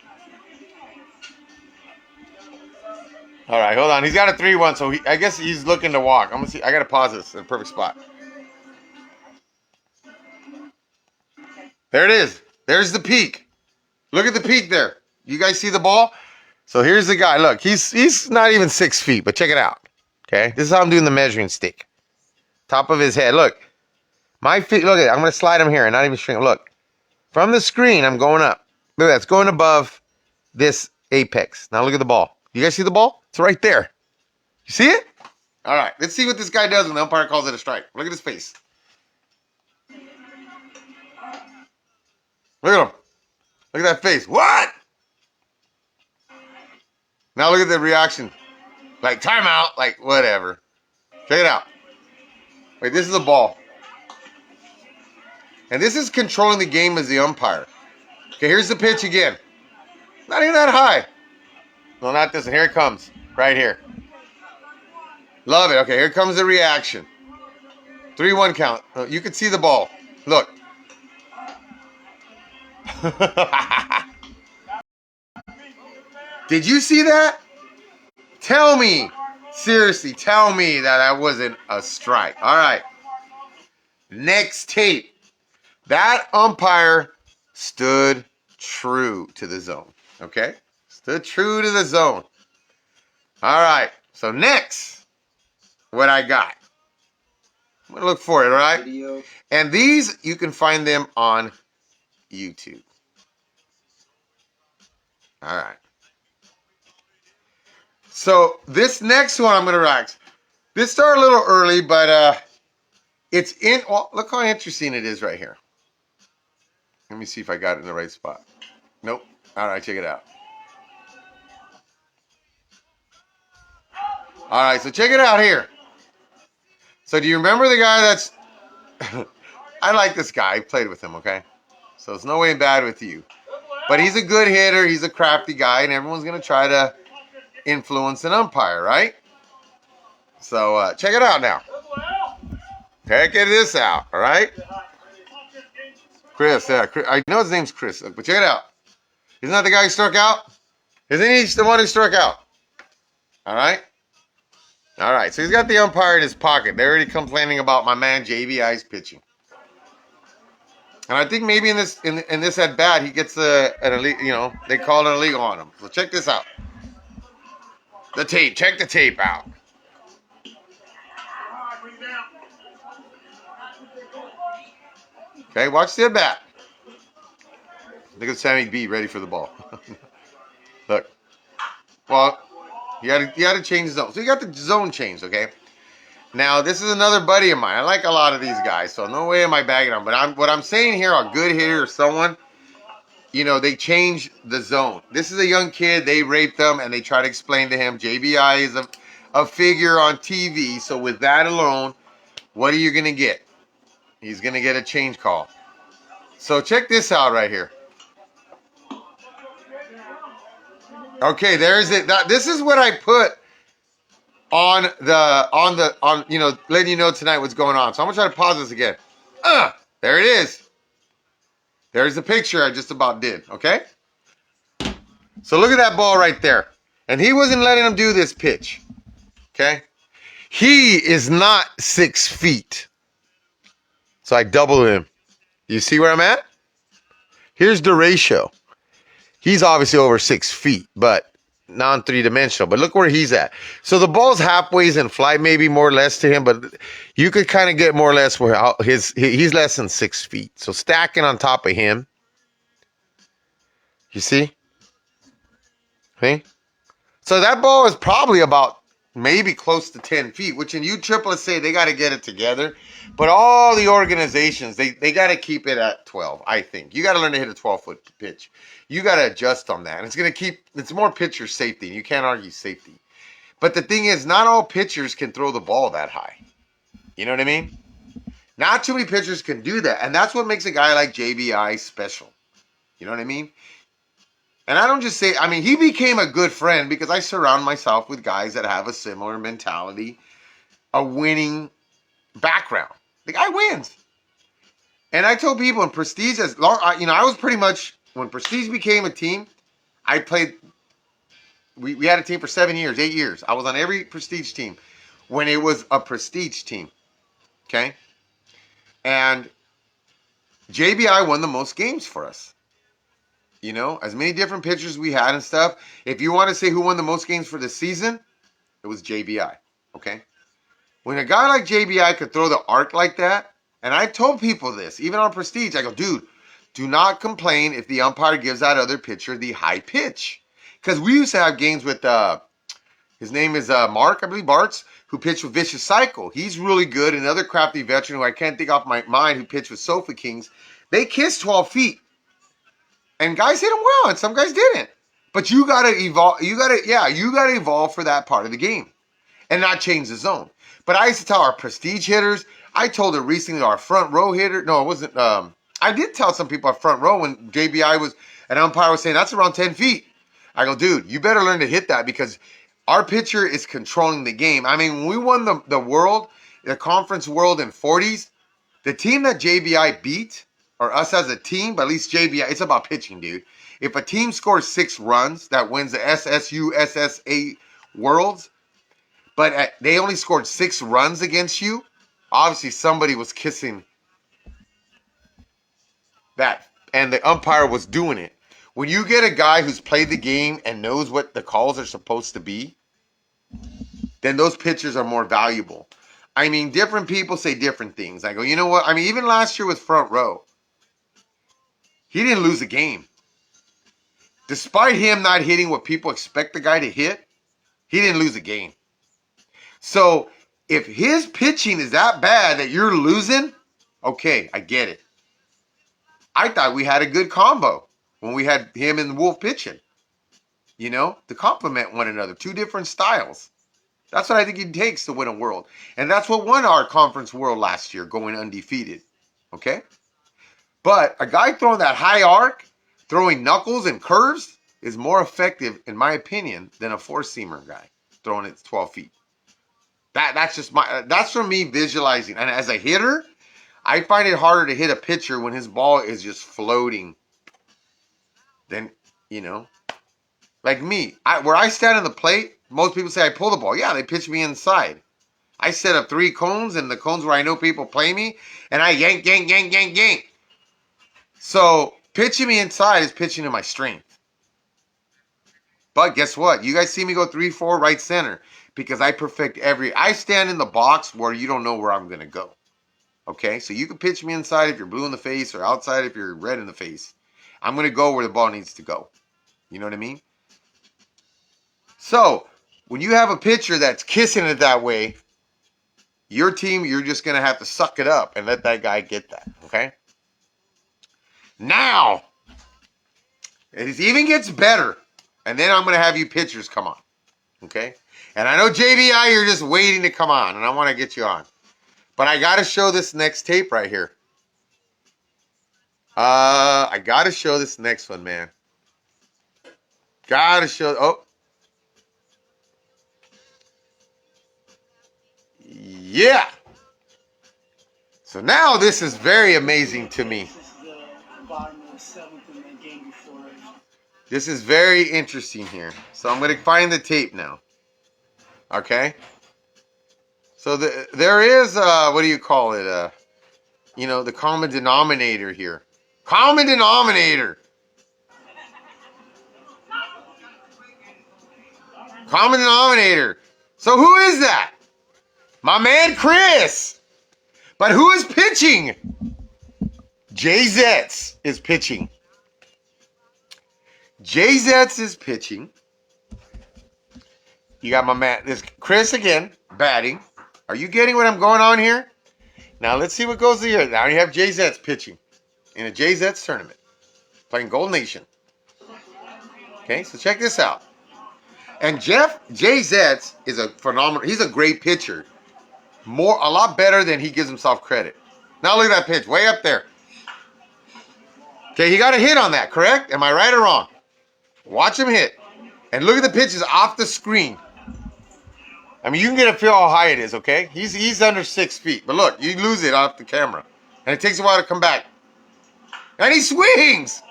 All right, hold on. He's got a 3-1, so I guess he's looking to walk. I'm going to see. I got to pause this in a perfect spot. There it is. There's the peak. Look at the peak there. You guys see the ball? So here's the guy. Look, he's not even 6 feet, but check it out. Okay? This is how I'm doing the measuring stick. Top of his head. Look. My feet, look at it. I'm going to slide him here and not even shrink. Look. From the screen, I'm going up. Look at that. It's going above this apex. Now look at the ball. You guys see the ball? It's right there. You see it? All right. Let's see what this guy does when the umpire calls it a strike. Look at his face. Look at him. Look at that face. What? Now look at the reaction. Like, timeout. Like, whatever. Check it out. Wait, this is a ball. And this is controlling the game as the umpire. Okay, here's the pitch again. Not even that high. No, not this one. Here it comes. Right here. Love it. Okay, here comes the reaction. 3-1 count. You can see the ball. Look. Did you see that? Tell me. Seriously, tell me that wasn't a strike. All right. Next tape. That umpire stood true to the zone. Okay? Stood true to the zone. All right. So next, what I got. I'm going to look for it, all right? Video. And these, you can find them on YouTube. All right. So this next one I'm going to react. This started a little early, but it's in. Well, look how interesting it is right here. Let me see if I got it in the right spot. Nope. All right, check it out. All right, so check it out here. So do you remember the guy that's... I like this guy. I played with him, okay? So it's no way bad with you. But he's a good hitter. He's a crafty guy, and everyone's going to try to influence an umpire, right? So check it out now. Check this out, all right? Chris, yeah. Chris, I know his name's Chris, but check it out. Isn't that the guy who struck out? Isn't he the one who struck out? All right? All right, so he's got the umpire in his pocket. They're already complaining about my man JBI's pitching. And I think maybe in this at bat he gets an elite, they call it illegal on him. So check this out. The tape. Check the tape out. Okay, watch the at bat. Look at Sammy B ready for the ball. Look. Well, you had to change the zone. So you got the zone changed, okay? Now, this is another buddy of mine. I like a lot of these guys, so no way am I bagging on. But what I'm saying here, a good hitter or someone, they change the zone. This is a young kid. They raped them, and they try to explain to him, JBI is a figure on TV. So with that alone, what are you going to get? He's going to get a change call. So check this out right here. Okay, there's it. This is what I put on letting you know tonight what's going on. So I'm gonna try to pause this again. There it is. There's the picture I just about did, okay? So look at that ball right there. And he wasn't letting him do this pitch, okay? He is not 6 feet. So I doubled him. You see where I'm at? Here's the ratio. He's obviously over 6 feet, but non-three-dimensional. But look where he's at. So the ball's halfway in flight, maybe more or less to him, but you could kind of get more or less where he's less than 6 feet. So stacking on top of him. You see? See? So that ball is probably about maybe close to 10 feet, which in USSSA, they got to get it together. But all the organizations, they got to keep it at 12, I think. You got to learn to hit a 12-foot pitch. You got to adjust on that. And it's more pitcher safety. You can't argue safety. But the thing is, not all pitchers can throw the ball that high. You know what I mean? Not too many pitchers can do that. And that's what makes a guy like JBI special. You know what I mean? And I don't just say, I mean, he became a good friend because I surround myself with guys that have a similar mentality, a winning background. The guy wins. And I told people in Prestige, I was pretty much, when Prestige became a team, I played, we had a team for 7 years, 8 years. I was on every Prestige team when it was a Prestige team. Okay? And JBI won the most games for us. You know, as many different pitchers we had and stuff. If you want to say who won the most games for the season, it was JBI. Okay? When a guy like JBI could throw the arc like that, and I told people this, even on Prestige, I go, dude, do not complain if the umpire gives that other pitcher the high pitch. Because we used to have games with, his name is Mark, I believe, Bartz, who pitched with Vicious Cycle. He's really good. Another crafty veteran who I can't think off my mind who pitched with Sofa Kings. They kissed 12 feet. And guys hit them well, and some guys didn't. But you gotta evolve. You gotta evolve for that part of the game, and not change the zone. But I used to tell our Prestige hitters. I told it recently to our front row hitter. No, it wasn't. I did tell some people our front row when JBI was an umpire was saying that's around 10 feet. I go, dude, you better learn to hit that because our pitcher is controlling the game. I mean, when we won the conference world in 40s, the team that JBI beat. Or us as a team, but at least JBI, it's about pitching, dude. If a team scores 6 runs, that wins the SSU, SSA Worlds, but they only scored 6 runs against you, obviously somebody was kissing that, and the umpire was doing it. When you get a guy who's played the game and knows what the calls are supposed to be, then those pitchers are more valuable. I mean, different people say different things. I go, you know what? I mean, even last year with front row, he didn't lose a game. Despite him not hitting what people expect the guy to hit, he didn't lose a game. So if his pitching is that bad that you're losing, okay, I get it. I thought we had a good combo when we had him and Wolf pitching. You know, to complement one another. 2 different styles. That's what I think it takes to win a world. And that's what won our conference world last year, going undefeated. Okay? But a guy throwing that high arc, throwing knuckles and curves is more effective, in my opinion, than a 4-seamer guy throwing it 12 feet. That's from me visualizing. And as a hitter, I find it harder to hit a pitcher when his ball is just floating than, you know, like me. Where I stand on the plate, most people say I pull the ball. Yeah, they pitch me inside. I set up 3 cones, and the cones where I know people play me, and I yank, yank, yank, yank, yank. So pitching me inside is pitching to my strength. But guess what? You guys see me go 3-4 right center because I perfect I stand in the box where you don't know where I'm going to go. Okay? So you can pitch me inside if you're blue in the face or outside if you're red in the face. I'm going to go where the ball needs to go. You know what I mean? So when you have a pitcher that's kissing it that way, your team, you're just going to have to suck it up and let that guy get that. Okay? Now, it even gets better. And then I'm going to have you pitchers come on. Okay? And I know JBI, you're just waiting to come on. And I want to get you on. But I got to show this next tape right here. I got to show this next one, man. Got to show. Oh. Yeah. So now this is very amazing to me. This is the bottom of the seventh in the game before. This is very interesting here. So I'm going to find the tape now. Okay? So there is, what do you call it? The common denominator here. Common denominator. Common denominator. So who is that? My man Chris. But who is pitching? JZets is pitching. JZets is pitching. You got my man, this Chris again, batting. Are you getting what I'm going on here? Now let's see what goes here. Now you have JZets pitching in a JZets tournament, playing Gold Nation. Okay, so check this out. And JZets is a phenomenal. He's a great pitcher, a lot better than he gives himself credit. Now look at that pitch, way up there. Okay, he got a hit on that, correct? Am I right or wrong? Watch him hit, and look at the pitches off the screen. I mean, you can get a feel how high it is, okay? He's under 6 feet. But look, you lose it off the camera. And it takes a while to come back. And he swings!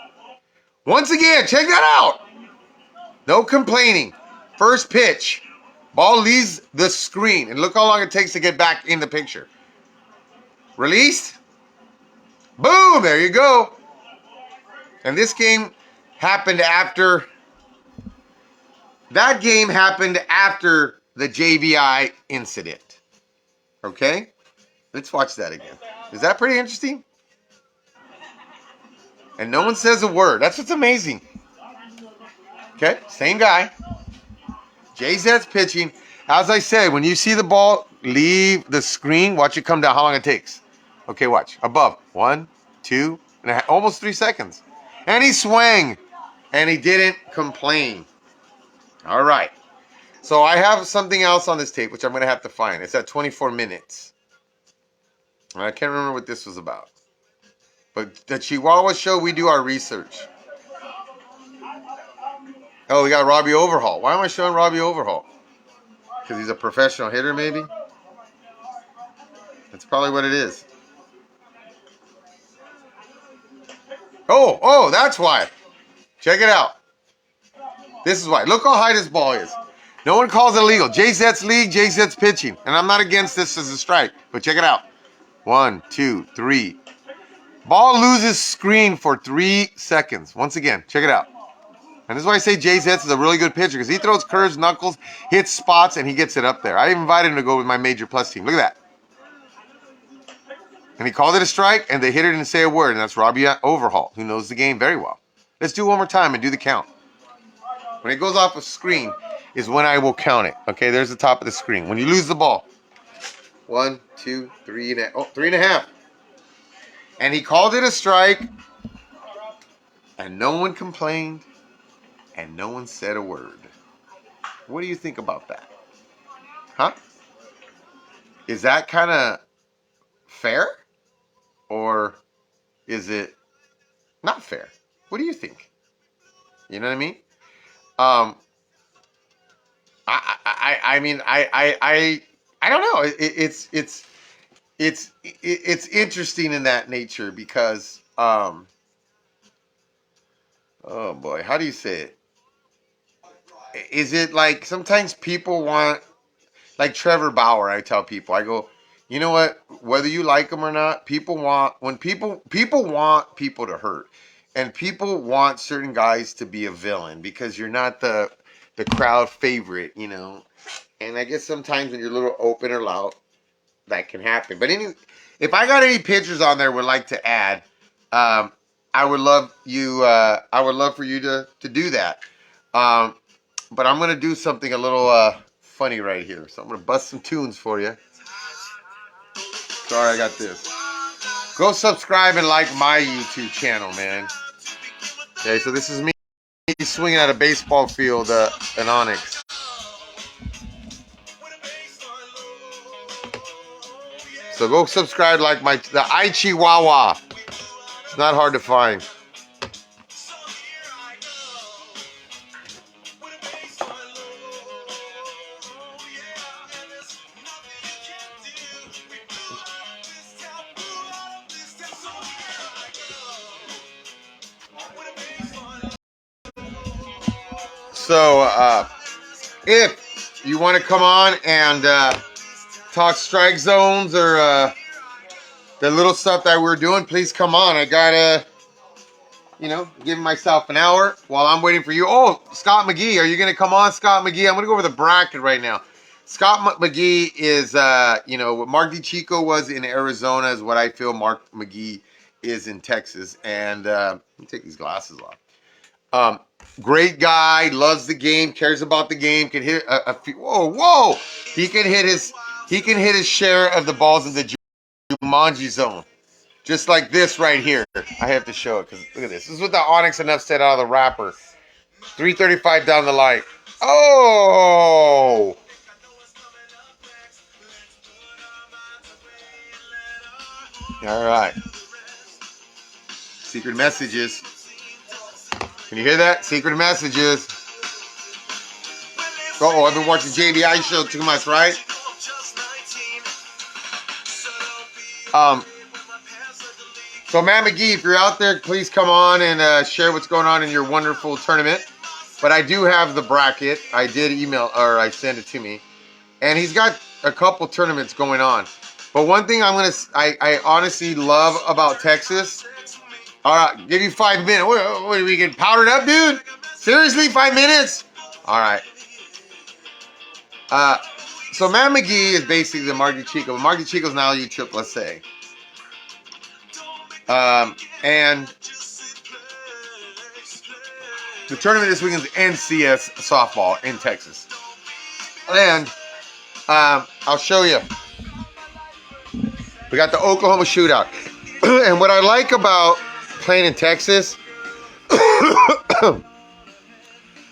Once again, check that out. No complaining. First pitch. Ball leaves the screen. And look how long it takes to get back in the picture. Released. Boom! There you go. And this game happened after... That game happened after the JBI incident. Okay? Let's watch that again. Is that pretty interesting? And no one says a word. That's what's amazing. Okay? Same guy. JZ's pitching. As I said, when you see the ball leave the screen, watch it come down. How long it takes. Okay, watch. Above. 1, 2, and almost 3 seconds. And he swung. And he didn't complain. All right. So I have something else on this tape, which I'm going to have to find. It's at 24 minutes. I can't remember what this was about. But the Chihuahua show, we do our research. Oh, we got Robbie Overhaul. Why am I showing Robbie Overhaul? Because he's a professional hitter, maybe? That's probably what it is. Oh, that's why. Check it out. This is why. Look how high this ball is. No one calls it illegal. JZ's league, JZ's pitching. And I'm not against this as a strike. But check it out. 1, 2, 3. Ball loses screen for 3 seconds. Once again, check it out. And this is why I say JZ's is a really good pitcher. Because he throws curves, knuckles, hits spots, and he gets it up there. I invited him to go with my Major Plus team. Look at that. And he called it a strike, and the hitter didn't say a word. And that's Robbie Overhaul, who knows the game very well. Let's do it one more time and do the count. When it goes off a screen is when I will count it. Okay, there's the top of the screen. When you lose the ball. 1, 2, 3 and a, 3.5. And he called it a strike. And no one complained. And no one said a word. What do you think about that? Huh? Is that kind of fair? Or is it not fair? What do you think? You know what I mean? I mean, I don't know. It's interesting in that nature because, oh boy, how do you say it? Is it like sometimes people want, like Trevor Bauer? I tell people, I go, you know what? Whether you like them or not, people want people want people to hurt, and people want certain guys to be a villain because you're not the crowd favorite, you know. And I guess sometimes when you're a little open or loud, that can happen. But if I got any pictures on there would like to add, I would love you. I would love for you to do that. But I'm gonna do something a little funny right here. So I'm gonna bust some tunes for you. Sorry, I got this. Go subscribe and like my YouTube channel, man. Okay, so this is me swinging at a baseball field in Onyx. So go subscribe, like the Chihuahua. It's not hard to find. So if you want to come on and talk strike zones or the little stuff that we're doing, please come on. I gotta, give myself an hour while I'm waiting for you. Oh, Scott McGee, are you gonna come on, Scott McGee? I'm gonna go over the bracket right now. Scott McGee is, what Mark DiCicco was in Arizona is what I feel Mark McGee is in Texas. And let me take these glasses off. Great guy, loves the game, cares about the game, can hit a few. Whoa! He can hit his share of the balls in the Jumanji zone, just like this right here. I have to show it because look at this. This is what the Onyx and upset out of the wrapper. 335 down the line. Oh! All right. Secret messages. Can you hear that? Secret messages. Oh, I've been watching JBI show too much, right? So Matt McGee, if you're out there, please come on and share what's going on in your wonderful tournament. But I do have the bracket. I did email, or I sent it to me. And he's got a couple tournaments going on. But one thing I honestly love about Texas. All right, give you 5 minutes. What are we getting powdered up, dude? Seriously, 5 minutes? All right. So Matt McGee is basically the Mark DiCicco. But Mark DiCicco's now USSSA. And the tournament this weekend is NCS softball in Texas. And I'll show you. We got the Oklahoma shootout. And what I like about playing in Texas,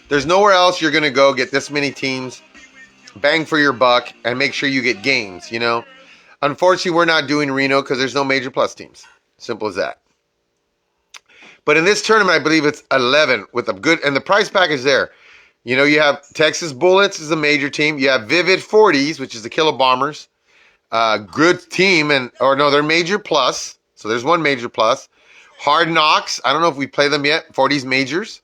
there's nowhere else you're going to go get this many teams, bang for your buck, and make sure you get games, Unfortunately, we're not doing Reno because there's no major plus teams. Simple as that. But in this tournament, I believe it's 11 with a good, and the prize package there. You have Texas Bullets is a major team. You have Vivid 40s, which is the Killer Bombers. Good team, they're major plus. So there's one major plus. Hard Knocks, I don't know if we play them yet. 40s majors.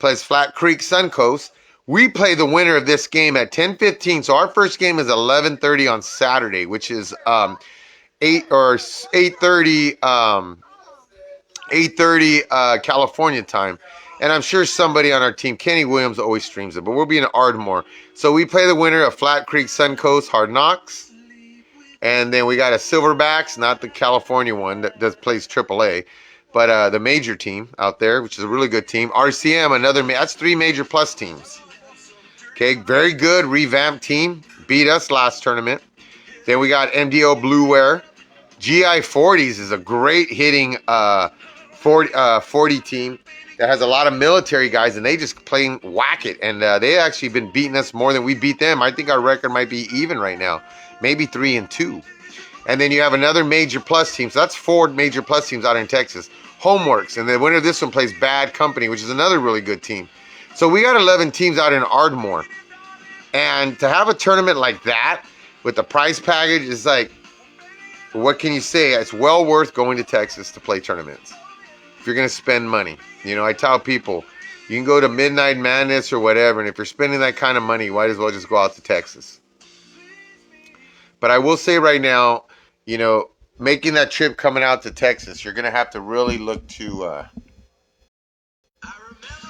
Plays Flat Creek Suncoast. We play the winner of this game at 10:15. So our first game is 11:30 on Saturday, which is 8:30 California time. And I'm sure somebody on our team, Kenny Williams, always streams it, but we'll be in Ardmore. So we play the winner of Flat Creek Suncoast Hard Knocks. And then we got a Silverbacks, not the California one that plays AAA, but the major team out there, which is a really good team. RCM, that's 3 major plus teams. Okay, very good revamped team. Beat us last tournament. Then we got MDO Blueware. GI 40s is a great hitting 40 team that has a lot of military guys, and they just plain whack it. And they actually been beating us more than we beat them. I think our record might be even right now. Maybe 3-2. And then you have another major plus team. So that's 4 major plus teams out in Texas. Homeworks. And the winner of this one plays Bad Company, which is another really good team. So we got 11 teams out in Ardmore. And to have a tournament like that with the prize package is like, what can you say? It's well worth going to Texas to play tournaments. If you're going to spend money. I tell people, you can go to Midnight Madness or whatever. And if you're spending that kind of money, you might as well just go out to Texas. But I will say right now, making that trip coming out to Texas, you're going to have to really look to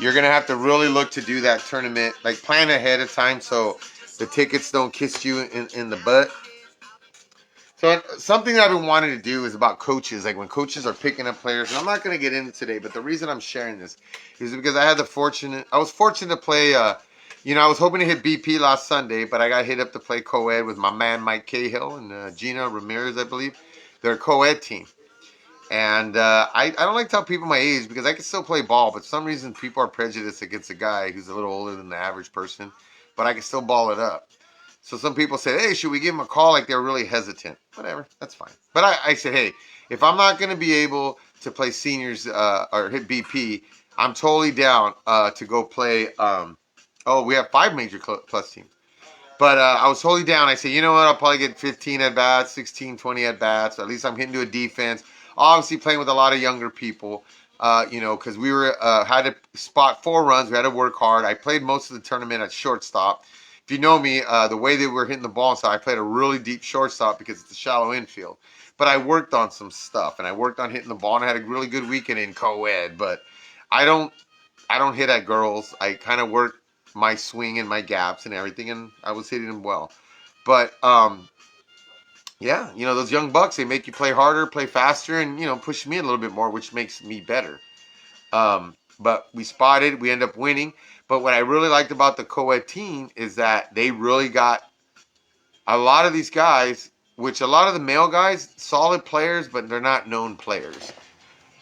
do that tournament, like plan ahead of time so the tickets don't kiss you in the butt. So something that I've been wanting to do is about coaches, like when coaches are picking up players, and I'm not going to get into today, but the reason I'm sharing this is because I was fortunate to play, I was hoping to hit BP last Sunday, but I got hit up to play co-ed with my man Mike Cahill and Gina Ramirez, I believe. They're a co-ed team. And I don't like to tell people my age because I can still play ball, but for some reason people are prejudiced against a guy who's a little older than the average person, but I can still ball it up. So some people say, hey, should we give him a call? Like they're really hesitant. Whatever, that's fine. But I said, hey, if I'm not going to be able to play seniors or hit BP, I'm totally down to go play. We have 5 major plus teams. But I was totally down. I said, you know what? I'll probably get 15 at-bats, 16, 20 at-bats. At least I'm hitting to a defense. Obviously playing with a lot of younger people. You know, because we were had to spot 4 runs. We had to work hard. I played most of the tournament at shortstop. If you know me, the way they were hitting the ball, so I played a really deep shortstop because it's a shallow infield. But I worked on some stuff, and I worked on hitting the ball, and I had a really good weekend in co-ed. But I don't, I don't hit at girls. I kind of work my swing and my gaps and everything, and I was hitting them well. But yeah, you know, those young bucks, they make you play harder, play faster, and, you know, push me a little bit more, which makes me better. But we spotted, we end up winning. But what I really liked about the co-ed team is that they really got a lot of these guys, which a lot of the male guys, solid players, but they're not known players.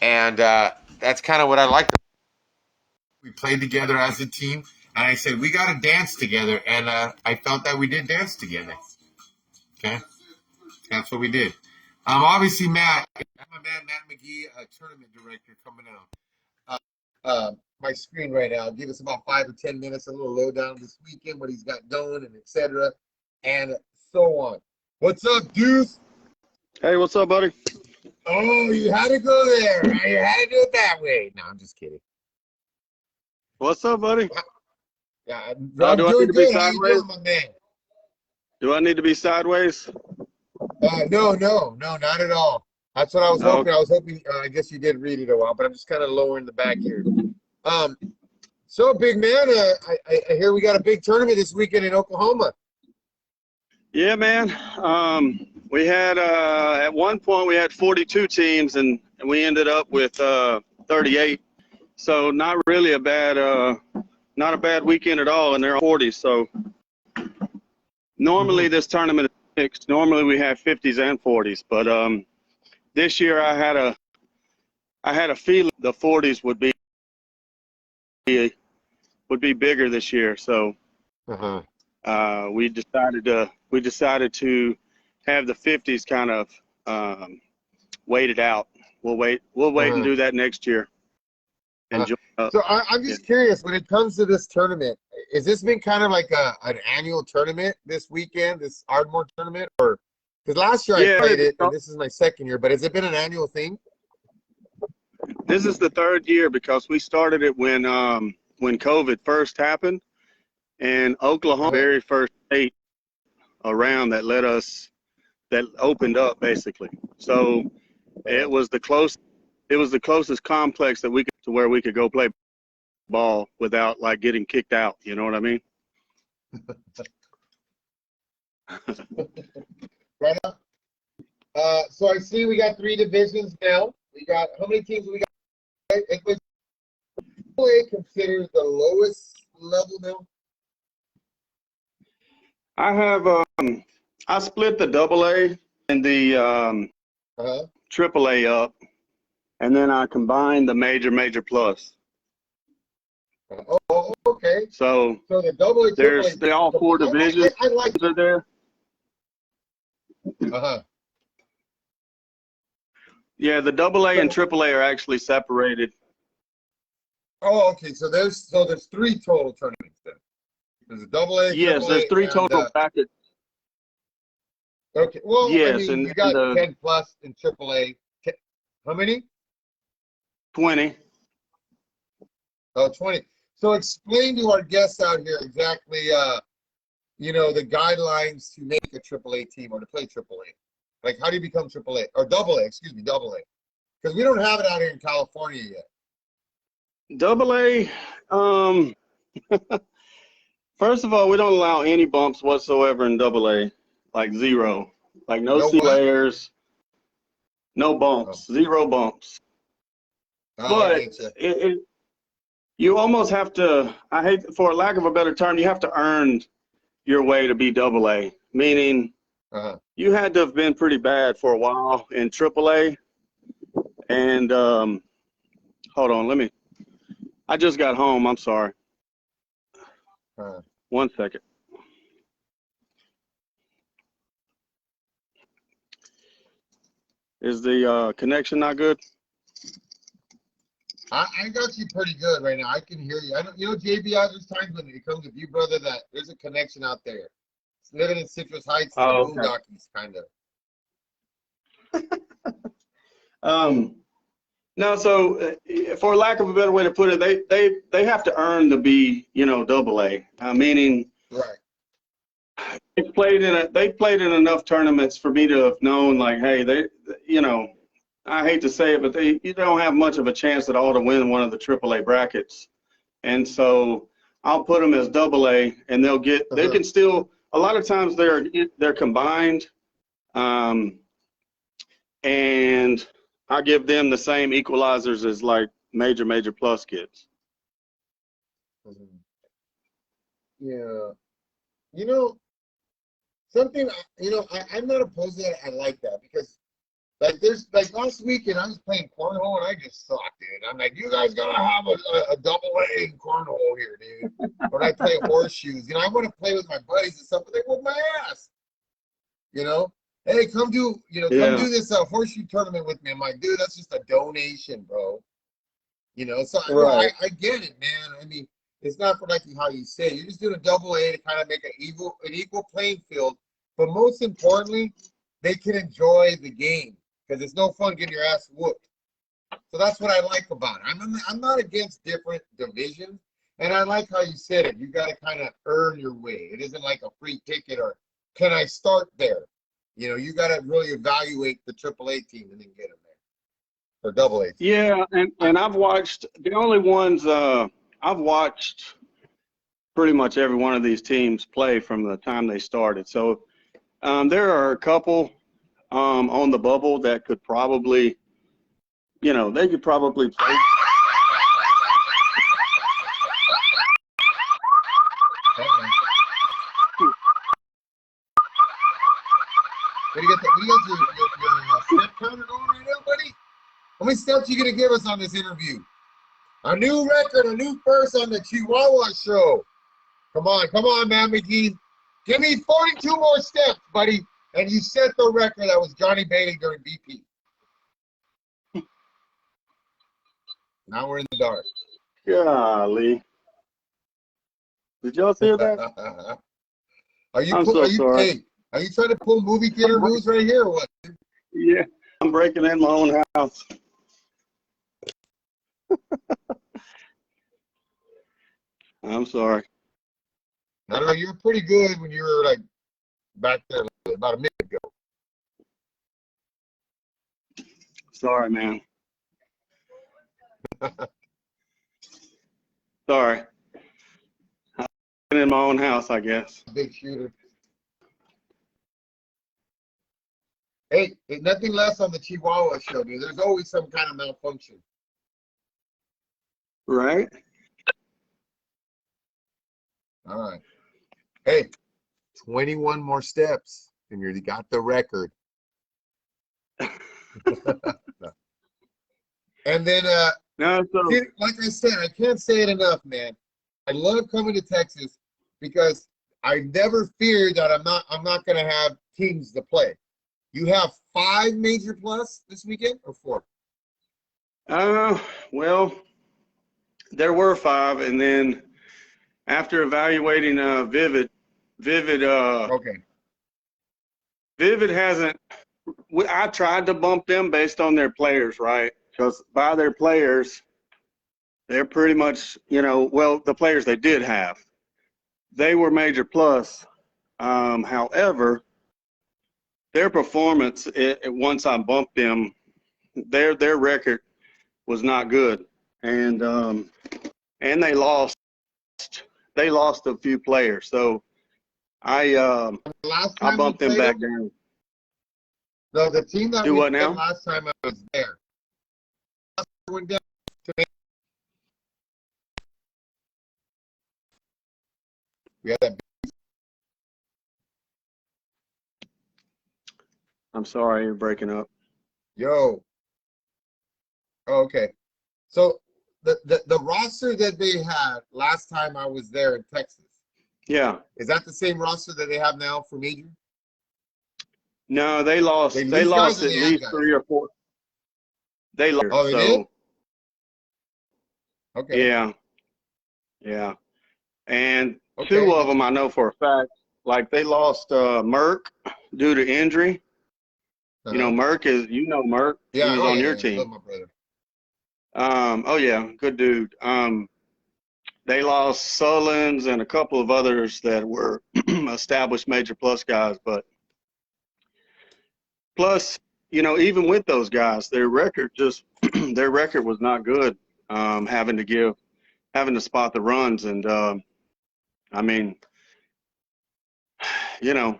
And that's kind of what I liked. We played together as a team, and I said, we got to dance together. And I felt that we did dance together. Okay? That's what we did. Obviously, Matt, I'm my man, Matt McGee, a tournament director coming out. My screen right now. Give us about 5 or 10 minutes, a little lowdown this weekend, what he's got going, and etc. and so on. What's up, Deuce? Hey, what's up, buddy? Oh, you had to go there. You had to do it that way. No, I'm just kidding. What's up, buddy? Yeah, I'm do I need doing to be good. How you sideways? doing, my man? Do I need to be sideways? No, not at all. That's what I was Oh, hoping. I was hoping. I guess you did read it a while, but I'm just kind of lowering the back here. So big man, I hear we got a big tournament this weekend in Oklahoma. yeah, man. We had at one point we had 42 teams, and we ended up with 38. So not really a bad, not a bad weekend at all, and they're 40. So normally this tournament is mixed. Normally we have 50s and 40s, but this year I had a feeling the 40s would be bigger this year. So we decided to have the 50s kind of wait it out. We'll wait and do that next year. So I'm just curious, when it comes to this tournament, has this been kind of like an annual tournament this weekend, this Ardmore tournament, or because last year I played it and this is my second year, but has it been an annual thing? This is the third year because we started it when COVID first happened, and Oklahoma, very first state around that opened up basically. So it was the closest complex that we could to where we could go play ball without like getting kicked out. You know what I mean? Right on. So I see we got 3 divisions now. We got, how many teams do we got? Considered the lowest level now? I have I split the AA and the AAA up, and then I combined the major plus. Oh, okay. So the double A, they're all 4 divisions. I like are there. Yeah, the AA and AAA are actually separated. Oh, okay. So there's 3 total tournaments then. There's a AA. Yes, AAA, there's 3 total brackets. Okay. Well, yes, I mean, and you got 10 plus in AAA. How many? 20. Oh, 20. So explain to our guests out here exactly, you know, the guidelines to make a AAA team or to play AAA. Like, how do you become AAA or AA? Excuse me, AA. Because we don't have it out here in California yet. AA. First of all, we don't allow any bumps whatsoever in AA, like 0, like no C layers, no bumps, 0 bumps. But you almost have to, I hate, for lack of a better term, you have to earn your way to be AA, meaning you had to have been pretty bad for a while in AAA. And hold on, I just got home, I'm sorry. 1 second. Is the connection not good? I got you pretty good right now. I can hear you. I don't, you know, JBI, there's times when it comes with you, brother, that there's a connection out there. It's living in Citrus Heights, the Boondockies, kind of. No, so for lack of a better way to put it, they have to earn to be, double A. Meaning Right. they played in enough tournaments for me to have known, like, hey, I hate to say it, but you don't have much of a chance at all to win one of the AAA brackets. And so I'll put them as double A, and they can still, a lot of times they're combined, and I give them the same equalizers as like major plus kids. Yeah. Something, I'm not opposed to that. I like that because, there's last weekend I was playing cornhole and I just sucked, dude. I'm like, you guys gotta have a double A in cornhole here, dude. When I play horseshoes, I want to play with my buddies and stuff, but they whoop my ass. Hey, come do this horseshoe tournament with me. I'm like, dude, that's just a donation, bro. So Right. I get it, man. I mean, it's not for how you say it. You're just doing a double A to kind of make an equal playing field. But most importantly, they can enjoy the game because it's no fun getting your ass whooped. So that's what I like about it. I'm not against different divisions, and I like how you said it. You got to kind of earn your way. It isn't like a free ticket or can I start there? You got to really evaluate the AAA team and then get them there or double A team. Yeah, and I've watched the only ones I've watched pretty much every one of these teams play from the time they started. So there are a couple on the bubble that could probably, they could probably play. What do you got your step counter going right now, buddy? How many steps are you going to give us on this interview? A new record, a new first on the Chihuahua show. Come on, man, McGee. Give me 42 more steps, buddy. And you set the record. That was Johnny Bailey during BP. Now we're in the dark. Golly. Did y'all see that? Sorry. Hey, are you trying to pull movie theater moves right here or what? Yeah, I'm breaking in my own house. I'm sorry. I don't know. You were pretty good when you were back there about a minute ago. Sorry, man. Sorry. I'm in my own house, I guess. Big shooter. Hey, nothing less on the Chihuahua show, dude. There's always some kind of malfunction. Right? All right. Hey, 21 more steps, and you got the record. And then, like I said, I can't say it enough, man. I love coming to Texas because I never feared that I'm not going to have teams to play. You have 5 major plus this weekend or 4? Well, there were 5, and then after evaluating Vivid okay. Vivid hasn't. I tried to bump them based on their players, right? Because by their players, they're pretty much, the players they did have, they were major plus. However, their performance, once I bumped them, their record was not good, and they lost a few players. So I bumped them back down. No, the team that Do we what played now? last time I was there. Went down to we had that. I'm sorry, you're breaking up. Yo. Oh, okay. So the roster that they had last time I was there in Texas. Yeah. Is that the same roster that they have now for major? No, they lost. They lost at least 3 or 4. They lost. Oh, they did? Okay. Yeah. And 2 of them I know for a fact. Like they lost Merck due to injury. Merck is Merck. Yeah, he was on your team. I love my brother. Oh yeah, good dude. They lost Sullins and a couple of others that were established Major Plus guys, but plus, even with those guys, their record their record was not good. Having to spot the runs, and I mean, you know,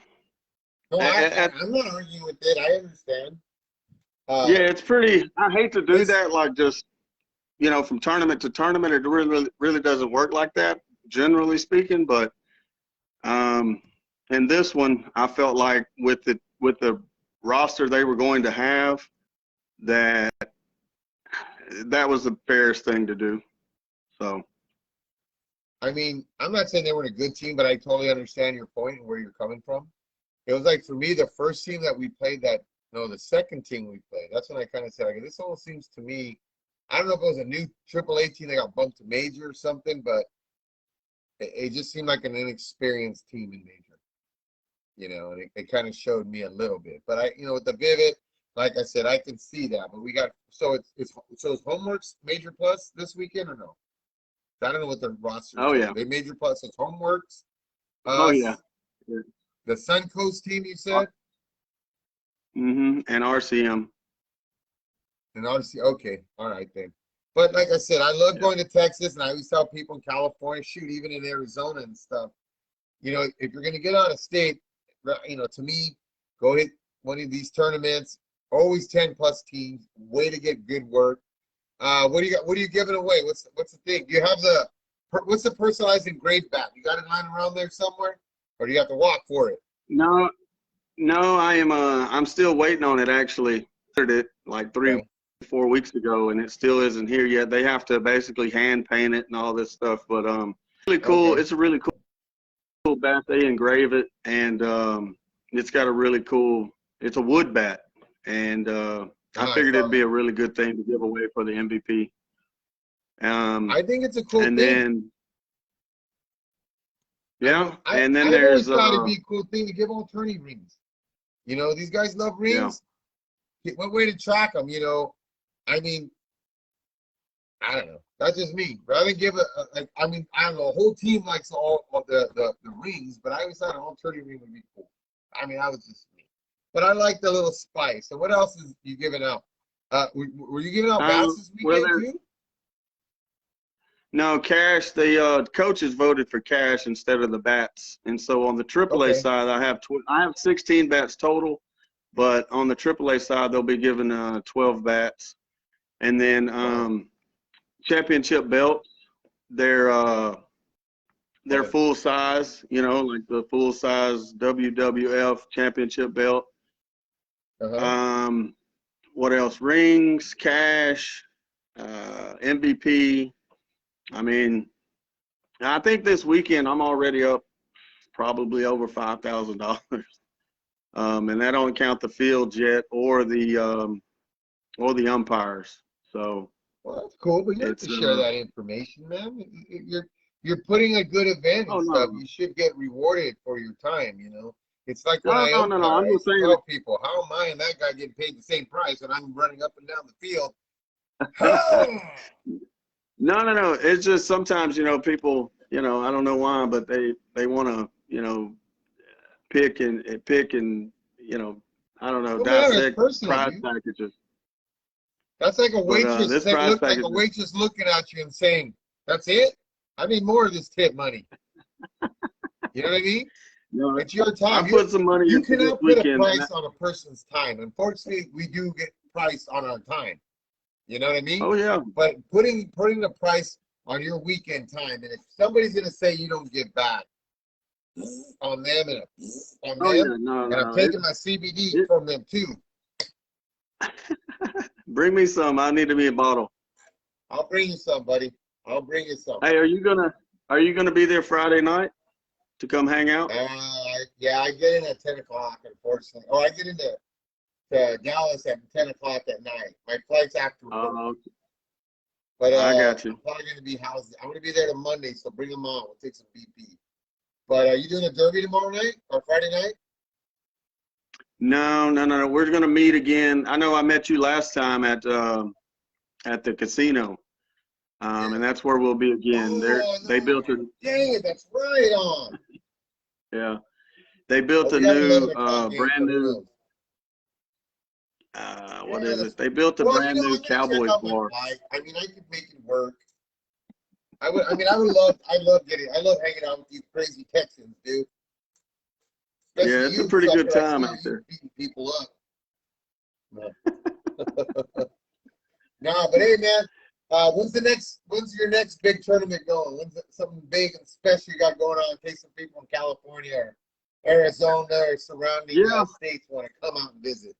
No, at, I'm not arguing with it. I understand. yeah, it's pretty. I hate to do This, that, like just from tournament to tournament. It really doesn't work like that, generally speaking. But in this one, I felt like with the roster they were going to have, that was the fairest thing to do. So. I mean, I'm not saying they weren't a good team, but I totally understand your point and where you're coming from. It was like for me, the first team that we played the second team we played, that's when I kind of said, like, this almost seems to me, I don't know if it was a new AAA team that got bumped to major or something, but it just seemed like an inexperienced team in major, and it kind of showed me a little bit. But with the Vivid, like I said, I can see that. But we got, so is Homeworks Major Plus this weekend or no? I don't know what the roster is. Oh yeah. They Major Plus, it's Homeworks. Oh yeah. The Suncoast team, you said? And RCM. And obviously, okay, all right then. But like I said, I love going to Texas, and I always tell people in California, shoot, even in Arizona and stuff, if you're going to get out of state, to me, go hit one of these tournaments. Always 10+ teams. Way to get good work. What do you got? What are you giving away? What's the thing? Do you have what's the personalized engraved bat? You got it lying around there somewhere, or do you have to walk for it? No, I'm still waiting on it. Actually, ordered it like 3-4 weeks ago, and it still isn't here yet. They have to basically hand paint it and all this stuff. But really cool. Okay. It's a really cool bat. They engrave it, and it's got a really cool. It's a wood bat, and I figured it'd be a really good thing to give away for the MVP. I think it's a cool and thing. Then, yeah, and then I've there's always thought it'd be a cool thing to give all tourney rings. These guys love rings. Yeah. What way to track them? I mean, I don't know. That's just me. Rather than give I don't know. A whole team likes all of the rings, but I always thought an all tourney ring would be cool. I mean, that was just me. But I like the little spice. So what else is you giving out? Were you giving out bats this weekend too? No, cash. The coaches voted for cash instead of the bats, and so on the AAA side, I have 16 bats total, but on the AAA side, they'll be given 12 bats, and then championship belts. They're full size, like the full size WWF championship belt. What else? Rings, cash, MVP. I mean, I think this weekend I'm already up probably over $5,000, and that don't count the fields yet or the umpires. So. Well, that's cool, but you have to share that information, man. You're putting a good event and stuff. No. You should get rewarded for your time. It's like when I I'm just saying. Tell people, how am I and that guy getting paid the same price, and I'm running up and down the field? No. It's just sometimes, people, I don't know why, but they want to, pick and I don't know, dissect prize packages. That's like a waitress. Like a waitress looking at you and saying, "That's it? I need more of this tip money." You know what I mean? No, it's your time. I put some money. You cannot put a price on a person's time. Unfortunately, we do get priced on our time. You know what I mean? Oh yeah. But putting the price on your weekend time, and if somebody's gonna say you don't give back on them and I'm taking my CBD from them too. Bring me some. I need to be a bottle. I'll bring you some, buddy. I'll bring you some. Hey, are you gonna be there Friday night to come hang out? Yeah, I get in at 10 o'clock, unfortunately. I get into Dallas at 10 o'clock at night. My flight's after work. But I got you. I'm probably going to be housed. I'm going to be there till Monday, so bring them on. We'll take some BP. But are you doing a derby tomorrow night or Friday night? No. We're going to meet again. I know I met you last time at at the casino. And that's where we'll be again. They built a Dang it, that's right on. yeah. They built Oh, a we gotta live new in a cloud game brand for who new knows. what Yeah, is it? They built a well, brand new I'm gonna check Cowboys out my bar. flight. I mean, I could make it work. I love hanging out with you crazy Texans, dude. Especially Yeah, it's a you, pretty good sucker. I time see out you there. beating people up. No. Nah, but hey, man, when's your next big tournament going? When's something big and special you got going on in case some people in California or Arizona or surrounding Yeah, states want to come out and visit?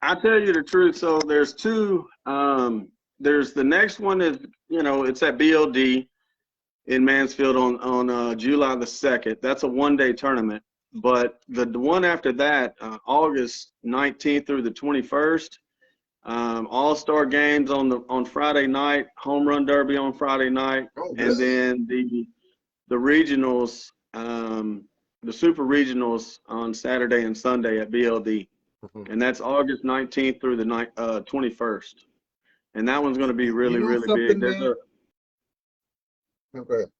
I tell you the truth. So there's two. There's the next one is it's at BLD in Mansfield on July the 2nd. That's a 1-day tournament. But the one after that, August 19th through the 21st, All-Star games on Friday night, Home Run Derby on Friday night, Oh, and really? then the regionals, the Super Regionals on Saturday and Sunday at BLD, and that's August 19th through the 21st. And that one's going to be You really, know really big. something, man? Okay.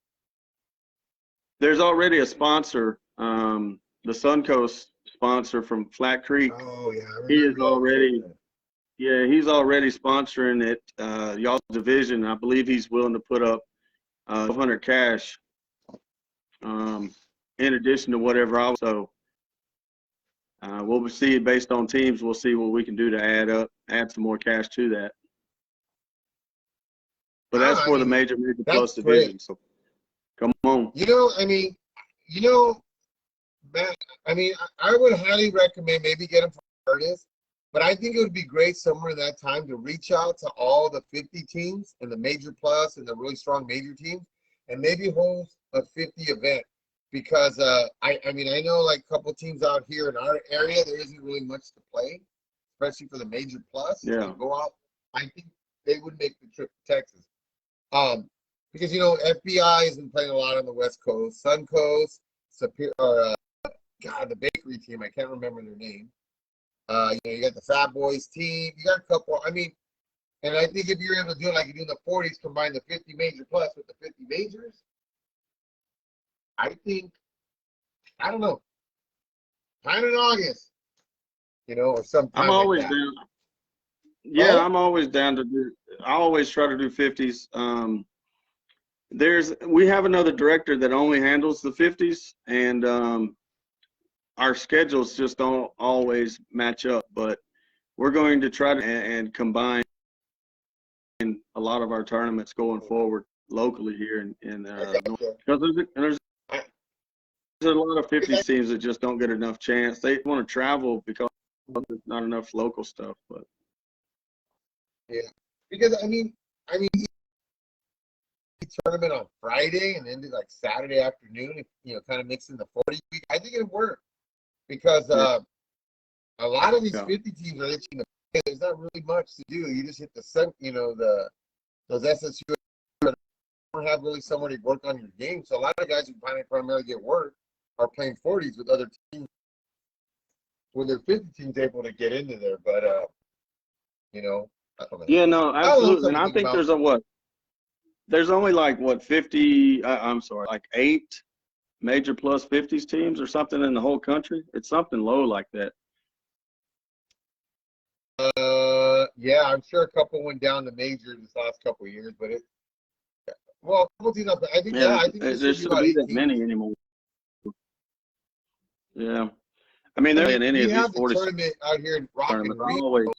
There's already a sponsor, the Suncoast sponsor from Flat Creek. Oh, yeah, I He is remember already, that. yeah, he's already sponsoring it. Y'all's division. I believe he's willing to put up 100 cash, in addition to whatever I. So we'll see based on teams. We'll see what we can do to add some more cash to that. But that's I for the mean, major plus that's great. division. So come on. I mean, Matt, I mean, I would highly recommend maybe get him from Curtis, but I think it would be great somewhere in that time to reach out to all the 50 teams and the major plus and the really strong major teams and maybe hold a 50 event because I mean, I know like a couple teams out here in our area, there isn't really much to play, especially for the major plus. Yeah. To go out, I think they would make the trip to Texas. Because FBI has been playing a lot on the West Coast, Suncoast, Superior, God, the bakery team. I can't remember their name. You got the Fat Boys team. You got a couple. I mean, and I think if you're able to do it like you do in the 40s, combine the 50 major plus with the 50 majors, I don't know, time in August, or sometime I'm always like that. down. Yeah, Oh? I'm always down to do. I always try to do 50s. We have another director that only handles the 50s, and our schedules just don't always match up. But we're going to try to and combine a lot of our tournaments going forward locally here in because there's a lot of 50s teams that just don't get enough chance. They want to travel because there's not enough local stuff. But yeah, because I mean, tournament on Friday and then like Saturday afternoon, kind of mixing the 40 week. I think it'd work because a lot of these 50 teams are itching to play. There's not really much to do. You just hit the sun, those SSU don't have really somewhere to work on your game. So a lot of guys who primarily get work are playing 40s with other teams when their 50 teams able to get into there. But I don't know. yeah, no, absolutely. And I think about. there's only like 50. I'm sorry, like 8 major plus 50s teams or something in the whole country. It's something low like that. Yeah, I'm sure a couple went down to majors this last couple of years, but a couple teams up. I think I think there should shouldn't be that many anymore. Yeah, I mean, they're in any we of these have the 40 tournament out here in Rock and Reno.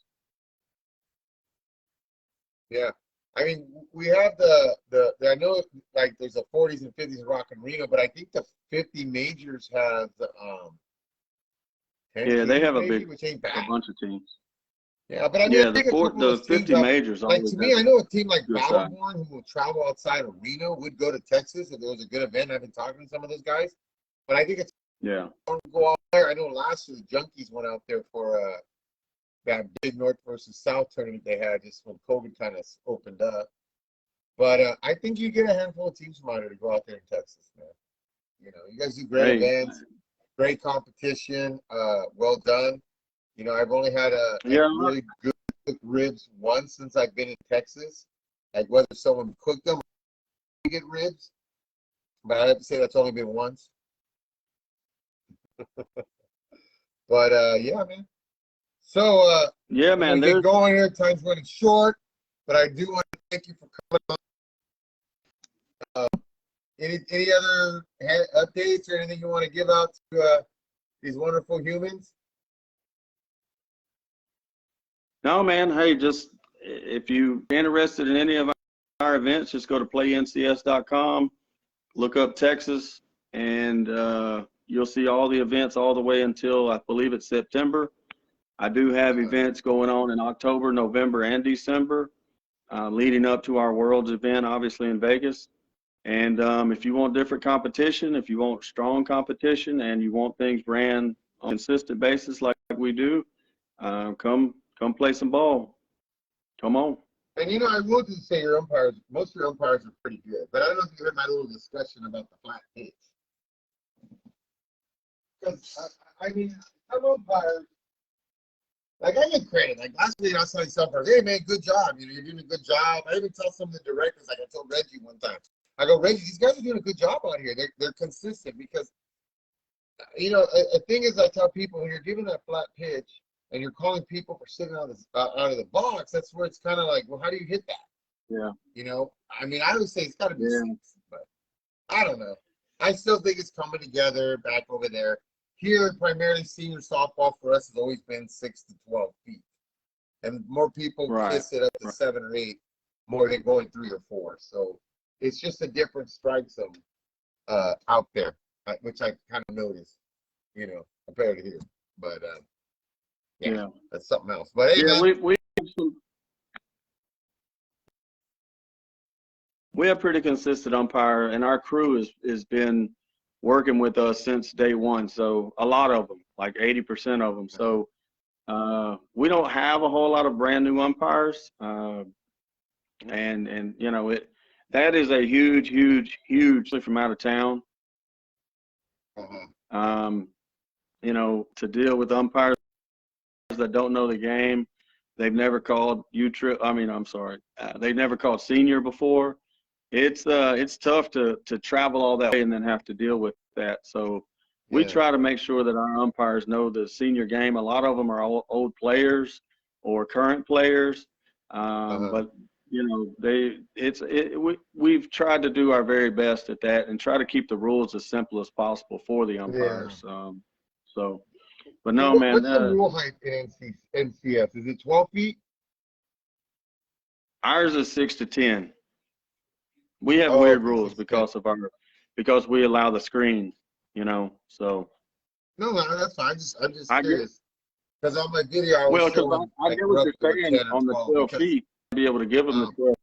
Yeah, I mean, we have I know like there's a 40s and 50s in Rock and Reno, but I think the 50 majors have 10 yeah, they teams have maybe, which ain't bad. a bunch of teams. Yeah, but I mean, Yeah, I think the 50 majors. like to me, I know a team like Battleborn who will travel outside of Reno would go to Texas if there was a good event. I've been talking to some of those guys, but I think it's yeah. Go out there. I know last year the Junkies went out there for that big North versus South tournament they had just when COVID kind of opened up. But I think you get a handful of teams from out here to go out there in Texas, man. You guys do great events, great competition, well done. I've only had a really good cooked ribs once since I've been in Texas. Like whether someone cooked them or we get ribs, but I have to say that's only been once. But yeah, man. So Yeah, I'm gonna man. get There's going here. Time's running short, but I do want to thank you for coming on. Any other updates or anything you want to give out to these wonderful humans? no, man. Hey, just if you're interested in any of our events, just go to playncs.com, look up Texas, and you'll see all the events all the way until I believe it's September. I do have events going on in October, November, and December, leading up to our Worlds event, obviously in Vegas. And if you want different competition, if you want strong competition, and you want things ran on a consistent basis like we do, come play some ball. Come on. And you know, I will just say your umpires, most of your umpires are pretty good. But I don't know if you heard my little discussion about the flat pitch. Because I mean, some umpires, like I give credit. Like last week, I was telling some umpires, "Hey man, good job. You know, you're doing a good job." I even tell some of the directors, like I told Reggie one time, I go, Reggie, these guys are doing a good job out here. They're consistent because, you know, a thing is I tell people when you're giving that flat pitch and you're calling people for sitting out of the box, that's where it's kind of like, well, how do you hit that? Yeah. You know, I mean, I would say it's got to be Yeah. 6, but I don't know. I still think it's coming together back over there. Here, primarily senior softball for us has always been 6 to 12 feet. And more people kiss it up to 7 or 8 more than going 3 or 4. So it's just a different strike zone out there, which I kind of noticed, you know, compared to here. But yeah, that's something else. But hey, yeah, man. We have pretty consistent umpire, and our crew has been working with us since day one. So a lot of them, like 80% of them. So we don't have a whole lot of brand new umpires, and you know that is a huge from out of town. You know, to deal with umpires that don't know the game. They've never called they've never called senior before. It's tough to travel all that way and then have to deal with that. So we try to make sure that our umpires know the senior game. A lot of them are old players or current players, but you know we've tried to do our very best at that and try to keep the rules as simple as possible for the umpires. But no, man. What's the rule height in NCS? Is it 12 feet? Ours is 6 to 10. We have weird rules because we allow the screen, you know. So no, that's fine. I'm just curious because on my video I was showing I get what you're saying on the 12 feet. Be able to give them the 12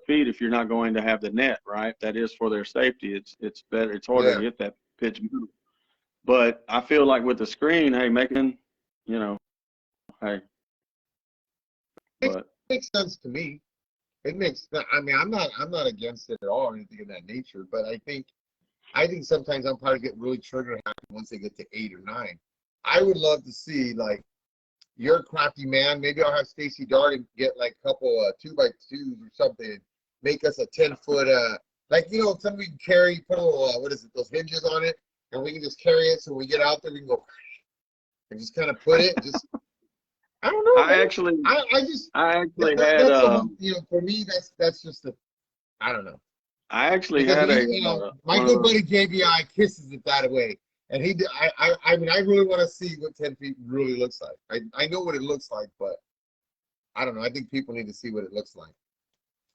feet if you're not going to have the net, right? That is for their safety. It's better. It's harder to hit that pitch. But I feel like with the screen, hey, making, you know, hey. But it makes sense to me. It makes. I mean, I'm not against it at all or anything of that nature. But I think sometimes umpires get really trigger happy once they get to 8 or 9. I would love to see, like, you're a crafty man. Maybe I'll have Stacy Darden get like a couple 2x2s or something and make us a 10-foot like, you know, something we can carry, put a little those hinges on it, and we can just carry it so when we get out there we can go and just kind of put it just. I don't know. I actually had you know, for me that's just I don't know. I actually because had you know, my good buddy JBI kisses it that way, and I mean I really want to see what 10 feet really looks like. I know what it looks like, but I don't know. I think people need to see what it looks like.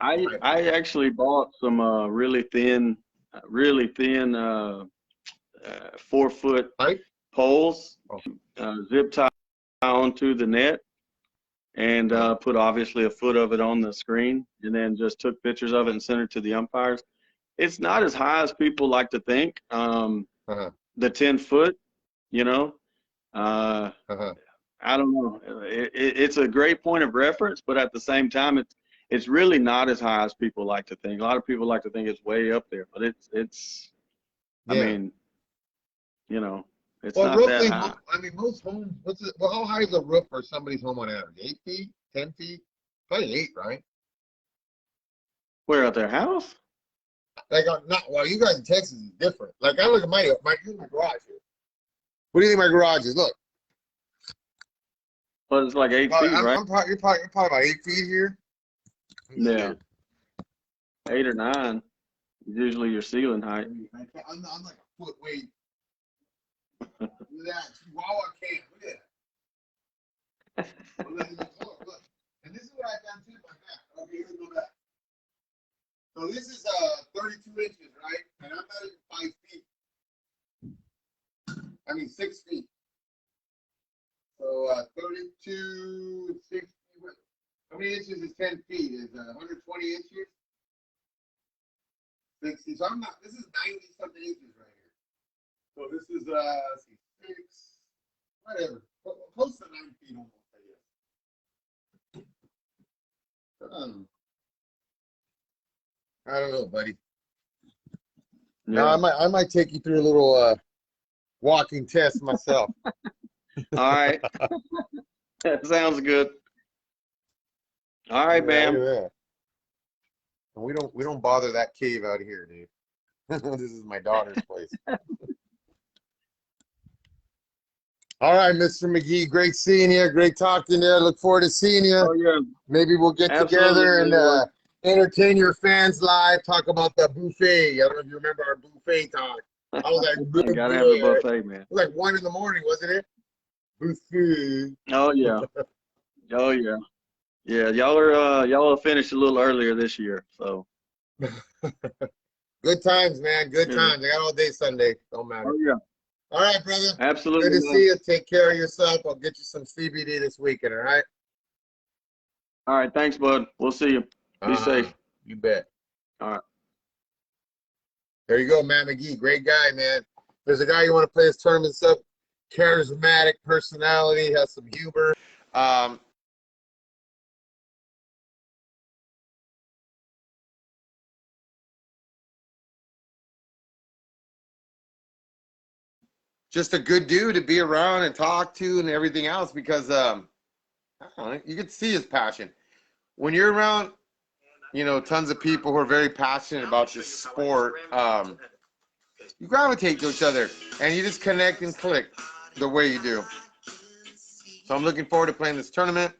I actually bought some really thin 4-foot poles, zip tie onto the net, and put obviously a foot of it on the screen, and then just took pictures of it and sent it to the umpires. It's not as high as people like to think. The 10-foot, you know, I don't know. It's a great point of reference, but at the same time, it's really not as high as people like to think. A lot of people like to think it's way up there, but it's. I mean, you know, it's not that high. I mean, most homes. How high is a roof for somebody's home on average? 8 feet? 10 feet, probably 8, right? Where at their house? Like, not well. You guys in Texas is different. Like, I look at my garage here. What do you think my garage is? Look, Well, it's like 8 feet, right? you're probably about 8 feet here. Yeah, 8 or 9 is usually your ceiling height. I'm like a foot weight. Look at that Chihuahua can. Look at that. Look. And this is what I done too with my back. Okay, here's my back. So this is 32 inches, right? And I'm not even 5 feet. I mean 6 feet. So 32, 60. How many inches is 10 feet? Is 120 inches? 60. So I'm not. This is 90 something inches right here. So this is let's see, 6, whatever, close to 9 feet almost, I guess. I don't know, buddy. Yeah. Now I might take you through a little walking test myself. All right. That sounds good. All right, Yeah, Bam. look at that. And we don't bother that cave out here, dude. This is my daughter's place. All right, Mr. McGee, great seeing you. Great talking to you. Look forward to seeing you. Oh yeah. Maybe we'll get Absolutely, together and Leroy. entertain your fans live. Talk about the buffet. I don't know if you remember our buffet talk. I was like, I gotta have the buffet, man. It was like 1 in the morning, wasn't it? Buffet. Oh yeah. Oh yeah. Yeah, y'all are finished a little earlier this year, so. Good times, man. Good Yeah. times. I got all day Sunday. Don't matter. Oh yeah. All right, brother. Absolutely. Good to man. see you. Take care of yourself. I'll get you some CBD this weekend, all right? All right, thanks, bud. We'll see you. Be safe. You bet. All right. There you go, Matt McGee. Great guy, man. There's a guy you want to play his tournament stuff. Charismatic personality, has some humor. Just a good dude to be around and talk to and everything else because I don't know, you can see his passion. When you're around, tons of people who are very passionate about this sport, you gravitate to each other and you just connect and click the way you do. So I'm looking forward to playing this tournament.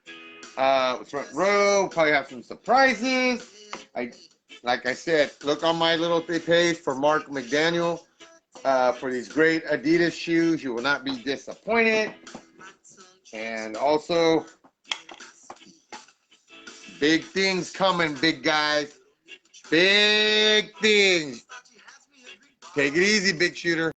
Front row, probably have some surprises. Like I said, look on my little page for Mark McDaniel for these great Adidas shoes. You will not be disappointed. And also, big things coming, big guys. Big things. Take it easy, big shooter.